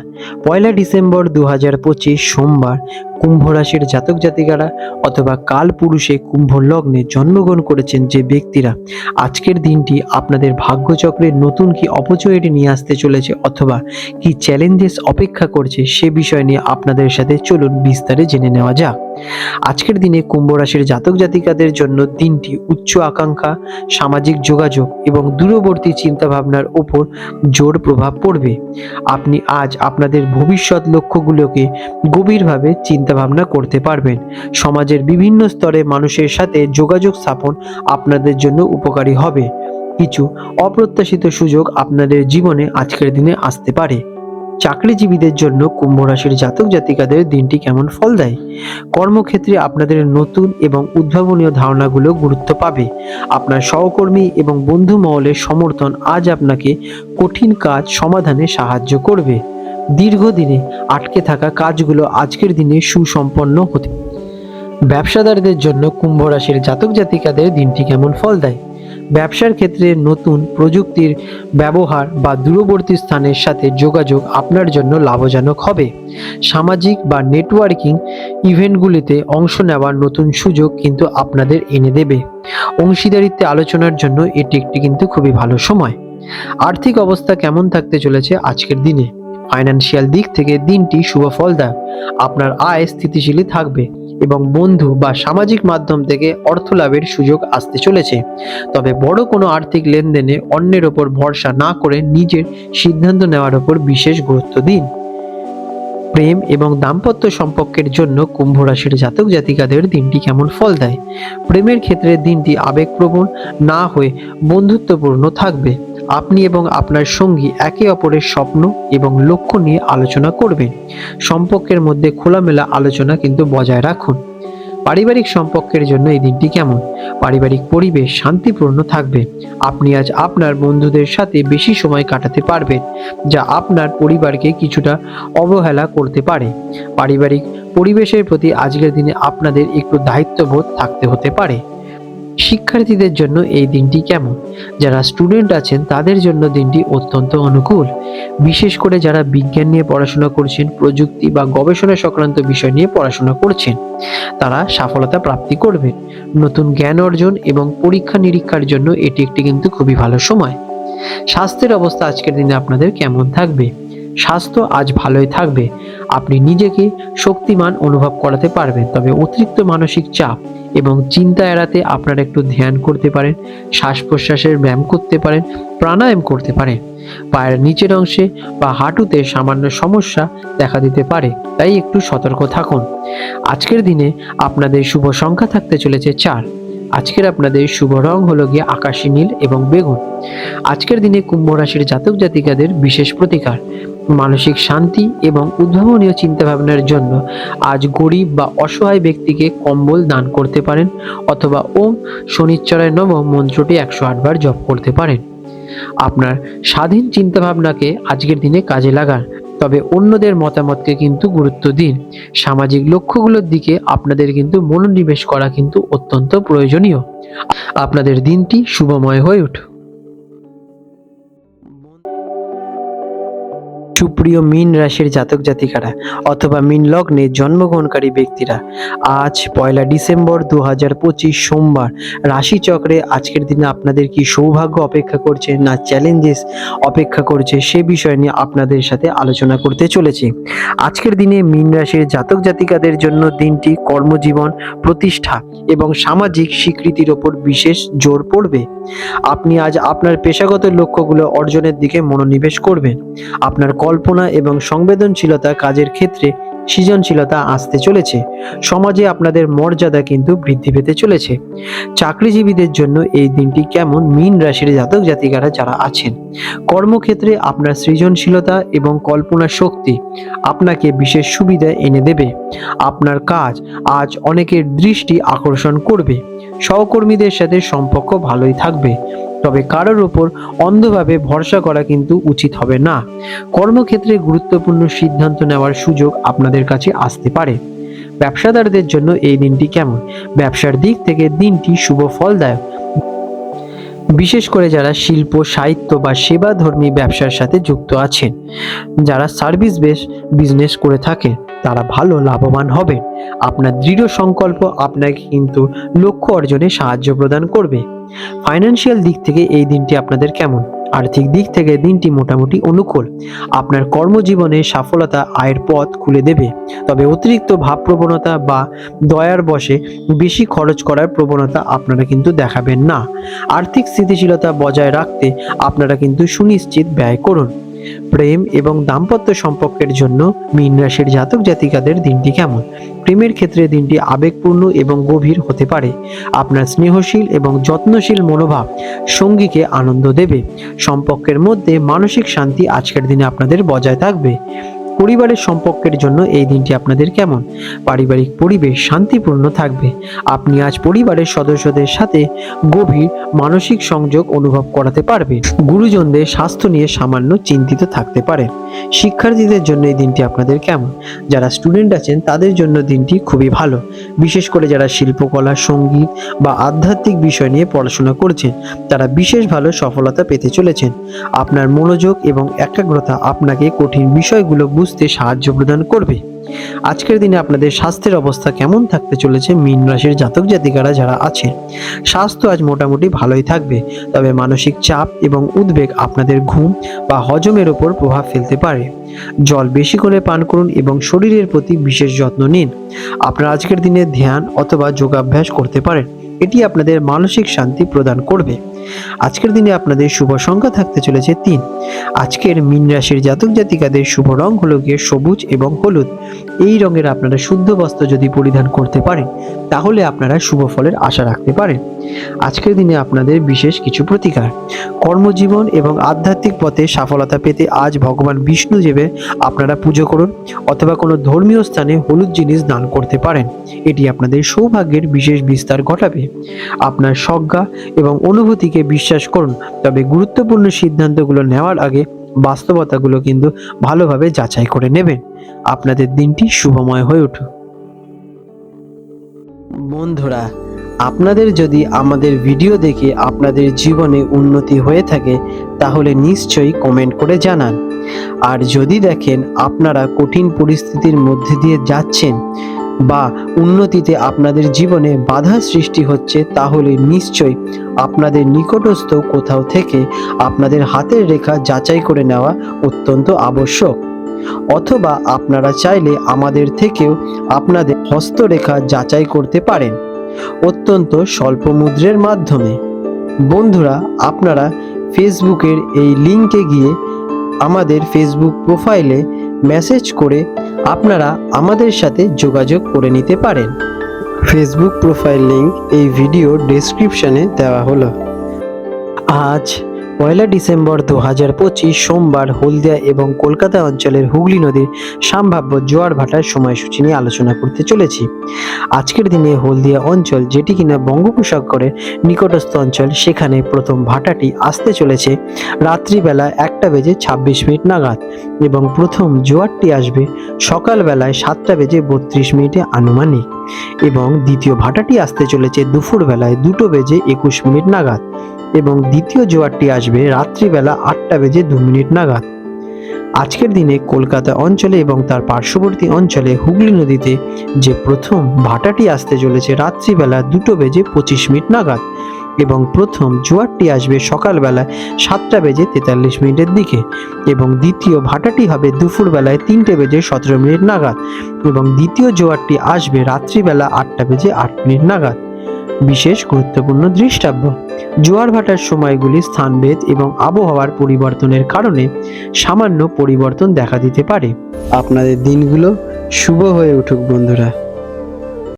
1 ডিসেম্বর 2025 সোমবার কুম্ভ রাশির জাতক জাতিকারা অথবা কাল পুরুষে কুম্ভ লগ্নে জন্মগ্রহণ করেছেন যে ব্যক্তিরা, আজকের দিনটি আপনাদের ভাগ্যচক্রের নতুন কি অপরচুনিটি নিয়ে আসতে চলেছে অথবা কি চ্যালেঞ্জেস অপেক্ষা করছে সে বিষয় নিয়ে আপনাদের সাথে চলুন বিস্তারে জেনে নেওয়া যাক। আজকের দিনে কুম্ভ রাশির জাতক জাতিকাদের জন্য দিনটি উচ্চ আকাঙ্ক্ষা, সামাজিক যোগাযোগ এবং দূরবর্তী চিন্তাভাবনার উপর জোর প্রভাব পড়বে। আপনি আজ আপনাদের ভবিষ্যৎ লক্ষ্যগুলোকে গভীরভাবে চিন্তাভাবনা করতে পারবেন। সমাজের বিভিন্ন স্তরে মানুষের সাথে যোগাযোগ স্থাপন আপনাদের জন্য উপকারী হবে। কিছু অপ্রত্যাশিত সুযোগ আপনাদের জীবনে আজকের দিনে আসতে পারে। চাকরিজীবীদের জন্য কুম্ভ রাশির জাতক জাতিকাদের দিনটি কেমন ফল দেয়? কর্মক্ষেত্রে আপনাদের নতুন এবং উদ্ভাবনীয় ধারণাগুলো গুরুত্ব পাবে। আপনার সহকর্মী এবং বন্ধু মহলের সমর্থন আজ আপনাকে কঠিন কাজ সমাধানে সাহায্য করবে। দীর্ঘদিনে আটকে থাকা কাজগুলো আজকের দিনে সুসম্পন্ন হতে। ব্যবসাদারদের জন্য কুম্ভ রাশির জাতক জাতিকাদের দিনটি কেমন ফল দেয়? ব্যবসার ক্ষেত্রে নতুন প্রযুক্তির ব্যবহার বা দূরবর্তী স্থানের সাথে যোগাযোগ আপনার জন্য লাভজনক হবে। সামাজিক বা নেটওয়ার্কিং ইভেন্টগুলিতে অংশ নেওয়ার নতুন সুযোগ কিন্তু আপনাদের এনে দেবে। অংশীদারিত্বে আলোচনার জন্য এটি একটি কিন্তু খুবই ভালো সময়। আর্থিক অবস্থা কেমন থাকতে চলেছে আজকের দিনে? ফাইন্যান্সিয়াল দিক থেকে দিনটি শুভ ফলদায়ক। আপনার আয় স্থিতিশীল থাকবে এবং বন্ধু বা সামাজিক মাধ্যম থেকে অর্থ লাভের সুযোগ আসতে চলেছে। তবে বড় কোনো আর্থিক লেনদেনে অন্যের ওপর ভরসা না করে নিজের সিদ্ধান্ত নেওয়ার ওপর বিশেষ গুরুত্ব দিন। প্রেম এবং দাম্পত্য সম্পর্কের জন্য কুম্ভ রাশির জাতক জাতিকাদের দিনটি কেমন ফল দেয়? প্রেমের ক্ষেত্রে দিনটি আবেগপ্রবণ না হয়ে বন্ধুত্বপূর্ণ থাকবে। আপনি এবং আপনার সঙ্গী একে অপরের স্বপ্ন এবং লক্ষ্য নিয়ে আলোচনা করবেন। সম্পর্কের মধ্যে খোলামেলা আলোচনা কিন্তু বজায় রাখুন। পারিবারিক সম্পর্কের জন্য এই দিনটি কেমন? পারিবারিক পরিবেশ শান্তিপূর্ণ থাকবে। আপনি আজ আপনার বন্ধুদের সাথে বেশি সময় কাটাতে পারবেন, যা আপনার পরিবারকে কিছুটা অবহেলা করতে পারে। পারিবারিক পরিবেশের প্রতি আজকের দিনে আপনাদের একটু দায়িত্ববোধ থাকতে হতে পারে। শিক্ষার্থীদের জন্য এই দিনটি কেমন? যারা স্টুডেন্ট আছেন তাদের জন্য দিনটি অত্যন্ত অনুকূল। বিশেষ করে যারা বিজ্ঞান নিয়ে পড়াশোনা করছেন, প্রযুক্তি বা গবেষণা সংক্রান্ত বিষয় নিয়ে পড়াশোনা করছেন, তারা সফলতা প্রাপ্তি করবেন। নতুন জ্ঞান অর্জন এবং পরীক্ষা নিরীক্ষার জন্য এটি একটি কিন্তু খুবই ভালো সময়। স্বাস্থ্যের অবস্থা আজকের দিনে আপনাদের কেমন থাকবে? স্বাস্থ্য আজ ভালোই থাকবে। আপনি নিজেকে শক্তিমান অনুভব করাতে পারবেন, তবে অতিরিক্ত মানসিক চাপ এবং চিন্তা এড়াতে আপনারা একটু ধ্যান করতে পারেন, শ্বাস প্রশ্বাসের ব্যায়াম করতে পারেন, প্রাণায়াম করতে পারেন। পায়ের নিচের অংশে বা হাঁটুতে সামান্য সমস্যা দেখা দিতে পারে, তাই একটু সতর্ক থাকুন। আজকের দিনে আপনাদের শুভ সংখ্যা থাকতে চলেছে 4। আজকের আপনাদের শুভ রং হলো গিয়ে আকাশী নীল এবং বেগুন। আজকের দিনে কুম্ভ রাশির জাতক জাতিকাদের বিশেষ প্রতিকার মানসিক শান্তি এবং উদ্ভাবনীয় চিন্তাভাবনার জন্য আজ গরিব বা অসহায় ব্যক্তিকে কম্বল দান করতে পারেন, অথবা ওম শনিশ্চরায় নমঃ মন্ত্রটি 108 বার জপ করতে পারেন। আপনার স্বাধীন চিন্তাভাবনাকে আজকের দিনে কাজে লাগান, তবে অন্যদের মতামতকে কিন্তু গুরুত্ব দিন। সামাজিক লক্ষ্যগুলোর দিকে আপনাদের কিন্তু মনোনিবেশ করা কিন্তু অত্যন্ত প্রয়োজনীয়। আপনাদের দিনটি শুভময় হয়ে উঠুক। সুপ্রিয় মীন রাশির জাতক জাতিকারা অথবা মীন লগ্নে জন্মগ্রহণকারী ব্যক্তিরা, আজ 1 ডিসেম্বর 2025 সোমবার রাশি চক্রে আজকের দিনে আপনাদের কি সৌভাগ্য অপেক্ষা করছে না চ্যালেঞ্জেস অপেক্ষা করছে সে বিষয় নিয়ে আপনাদের সাথে আলোচনা করতে চলেছি। আজকের দিনে মীন রাশির জাতক জাতিকাদের জন্য দিনটি কর্মজীবন, প্রতিষ্ঠা এবং সামাজিক স্বীকৃতির ওপর বিশেষ জোর পড়বে। আপনি আজ আপনার পেশাগত লক্ষ্যগুলো অর্জনের দিকে মনোনিবেশ করবেন। আপনার কল্পনা এবং সংবেদনশীলতা কাজের ক্ষেত্রে সৃজনশীলতা আসতে চলেছে। সমাজে আপনাদের মর্যাদা কিন্তু বৃদ্ধি পেতে চলেছে। চাকরিজীবীদের জন্য এই দিনটি কেমন? মীন রাশির জাতক জাতিকারা যারা আছেন, কর্মক্ষেত্রে আপনার সৃজনশীলতা এবং কল্পনা শক্তি আপনাকে বিশেষ সুবিধা এনে দেবে। আপনার কাজ আজ অনেকের দৃষ্টি আকর্ষণ করবে। সহকর্মীদের সাথে সম্পর্ক ভালোই থাকবে, তবে কারোর উপর অন্ধভাবে ভরসা করা কিন্তু উচিত হবে না। কর্মক্ষেত্রে গুরুত্বপূর্ণ সিদ্ধান্ত নেওয়ার সুযোগ আপনাদের কাছে আসতে পারে। ব্যবসাদারদের জন্য এই দিনটি কেমন? ব্যবসার দিক থেকে দিনটি শুভ ফলদায়ক। বিশেষ করে যারা শিল্প, সাহিত্য বা সেবাধর্মী ব্যবসার সাথে যুক্ত আছেন, যারা সার্ভিস বেস বিজনেস করে থাকেন, তারা ভালো লাভবান হবেন। আপনার দৃঢ় সংকল্প আপনাকে কিন্তু লক্ষ্য অর্জনে সাহায্য প্রদান করবে। ফাইন্যান্সিয়াল দিক থেকে এই দিনটি আপনাদের কেমন? আর্থিক দিক থেকে দিনটি মোটামুটি অনুকূল। আপনার কর্মজীবনে সফলতা আয়ের পথ খুলে দেবে, তবে অতিরিক্ত ভাবপ্রবণতা বা দয়ার বশে বেশি খরচ করার প্রবণতা আপনারা কিন্তু দেখাবেন না। আর্থিক স্থিতিশীলতা বজায় রাখতে আপনারা কিন্তু সুনিশ্চিত ব্যয় করুন। প্রেম এবং দাম্পত্য সম্পর্কের জন্য মীন রাশির জাতক জাতিকাদের দিনটি কেমন? প্রেমের ক্ষেত্রে দিনটি আবেগপূর্ণ এবং গভীর হতে পারে। আপনার স্নেহশীল এবং যত্নশীল মনোভাব সঙ্গীকে আনন্দ দেবে। সম্পর্কের মধ্যে মানসিক শান্তি আজকের দিনে আপনাদের বজায় থাকবে। পরিবারের সম্পর্কের জন্য এই দিনটি আপনাদের কেমন? পারিবারিক পরিবেশ শান্তিপূর্ণ থাকবে। আপনি আজ পরিবারের সদস্যদের সাথে গভীর মানসিক সংযোগ অনুভব করাতে পারবেন। গুরুজনদের স্বাস্থ্য নিয়ে সামান্য চিন্তিত থাকতে পারেন। শিক্ষার্থীদের জন্য এই দিনটি আপনাদের কেমন? যারা স্টুডেন্ট আছেন তাদের জন্য দিনটি খুবই ভালো। বিশেষ করে যারা শিল্পকলা, সঙ্গীত বা আধ্যাত্মিক বিষয় নিয়ে পড়াশোনা করছেন, তারা বিশেষ ভালো সফলতা পেতে চলেছেন। আপনার মনোযোগ এবং একাগ্রতা আপনাকে কঠিন বিষয়গুলো বুঝতে সাহায্য প্রদান করবে। আজকের দিনে আপনাদের স্বাস্থ্যের অবস্থা কেমন থাকতে চলেছে? মীন রাশির জাতক জাতিকারা যারা আছেন, স্বাস্থ্য আজ মোটামুটি ভালোই থাকবে, তবে মানসিক চাপ এবং উদ্বেগ আপনাদের ঘুম বা হজমের উপর প্রভাব ফেলতে পারে। জল বেশি করে পান করুন এবং শরীরের প্রতি বিশেষ যত্ন নিন। আপনারা আজকের দিনে ধ্যান অথবা যোগাভ্যাস করতে পারেন, এটি আপনাদের মানসিক শান্তি প্রদান করবে। আজকের দিনে আপনাদের শুভ সংখ্যা থাকতে চলেছে 3। আজকের মীন রাশির জাতক জাতিকাদের শুভ রং হলো গিয়ে সবুজ এবং হলুদ। এই রঙের আপনারা শুদ্ধ বস্ত্র যদি পরিধান করতে পারেন তাহলে আপনারা শুভ ফলের আশা রাখতে পারেন। আজকের দিনে আপনাদের বিশেষ কিছু প্রতিকার। কর্মজীবন এবং আধ্যাত্মিক পথে সফলতা পেতে আজ ভগবান বিষ্ণুদেবের আপনারা পুজো করুন অথবা কোনো ধর্মীয় স্থানে হলুদ জিনিস দান করতে পারেন। এটি আপনাদের সৌভাগ্যের বিশেষ বিস্তার ঘটাবে। আপনার সজ্ঞা এবং অনুভূতিকে বিশ্বাস করুন, তবে গুরুত্বপূর্ণ সিদ্ধান্তগুলো নেওয়ার আগে বাস্তবতাগুলো কিন্তু ভালোভাবে যাচাই করে নেবেন। আপনাদের দিনটি শুভময় হয়ে উঠুক। বন্ধুরা, আপনাদের যদি আমাদের ভিডিও দেখে আপনাদের জীবনে উন্নতি হয়ে থাকে তাহলে নিশ্চয়ই কমেন্ট করে জানান। আর যদি দেখেন আপনারা কঠিন পরিস্থিতির মধ্যে দিয়ে যাচ্ছেন বা উন্নতিতে আপনাদের জীবনে বাধা সৃষ্টি হচ্ছে তাহলে নিশ্চয়ই আপনাদের নিকটস্থ কোথাও থেকে আপনাদের হাতের রেখা যাচাই করে নেওয়া অত্যন্ত আবশ্যক। অথবা আপনারা চাইলে আমাদের থেকেও আপনাদের হস্তরেখা যাচাই করতে পারেন অত্যন্ত স্বল্প মূল্যের মাধ্যমে। বন্ধুরা, আপনারা ফেসবুকের এই লিঙ্কে গিয়ে আমাদের ফেসবুক প্রোফাইলে মেসেজ করে আপনারা আমাদের সাথে যোগাযোগ করে নিতে পারেন। ফেসবুক প্রোফাইল লিঙ্ক এই ভিডিও ডেসক্রিপশনে দেওয়া হলো। আজ 1 ডিসেম্বর 2025 সোমবার হলদিয়া এবং কলকাতা অঞ্চলের হুগলি নদীর সম্ভাব্য জোয়ার ভাটার সময়সূচি নিয়ে আলোচনা করতে চলেছি। আজকের দিনে হলদিয়া অঞ্চল, যেটি কিনা বঙ্গোপসাগরের নিকটস্থ অঞ্চল, সেখানে প্রথম ভাটাটি আসতে চলেছে রাত্রিবেলা 1:26 নাগাদ এবং প্রথম জোয়ারটি আসবে সকালবেলায় 7:32 আনুমানিক এবং দ্বিতীয় ভাটাটি আসতে চলেছে দুপুরবেলায় 2:21 নাগাদ এবং দ্বিতীয় জোয়ারটি আসবে রাত্রিবেলা 8:02 নাগাদ। আজকের দিনে কলকাতা অঞ্চলে এবং তার পার্শ্ববর্তী অঞ্চলে হুগলি নদীতে যে প্রথম ভাটাটি আসতে চলেছে রাত্রিবেলা 2:25 নাগাদ এবং প্রথম জোয়ারটি আসবে সকালবেলা 7:43 দিকে এবং দ্বিতীয় ভাটাটি হবে দুপুরবেলায় 3:17 নাগাদ এবং দ্বিতীয় জোয়ারটি আসবে রাত্রিবেলা 8:08 নাগাদ। বিশেষ গুরুত্বপূর্ণ দৃষ্টাব্য: জোয়ার ভাটার সময়গুলি স্থানভেদ এবং আবহাওয়ার পরিবর্তনের কারণে সামান্য পরিবর্তন দেখা দিতে পারে। আপনাদের দিনগুলো শুভ হয়ে উঠুক বন্ধুরা।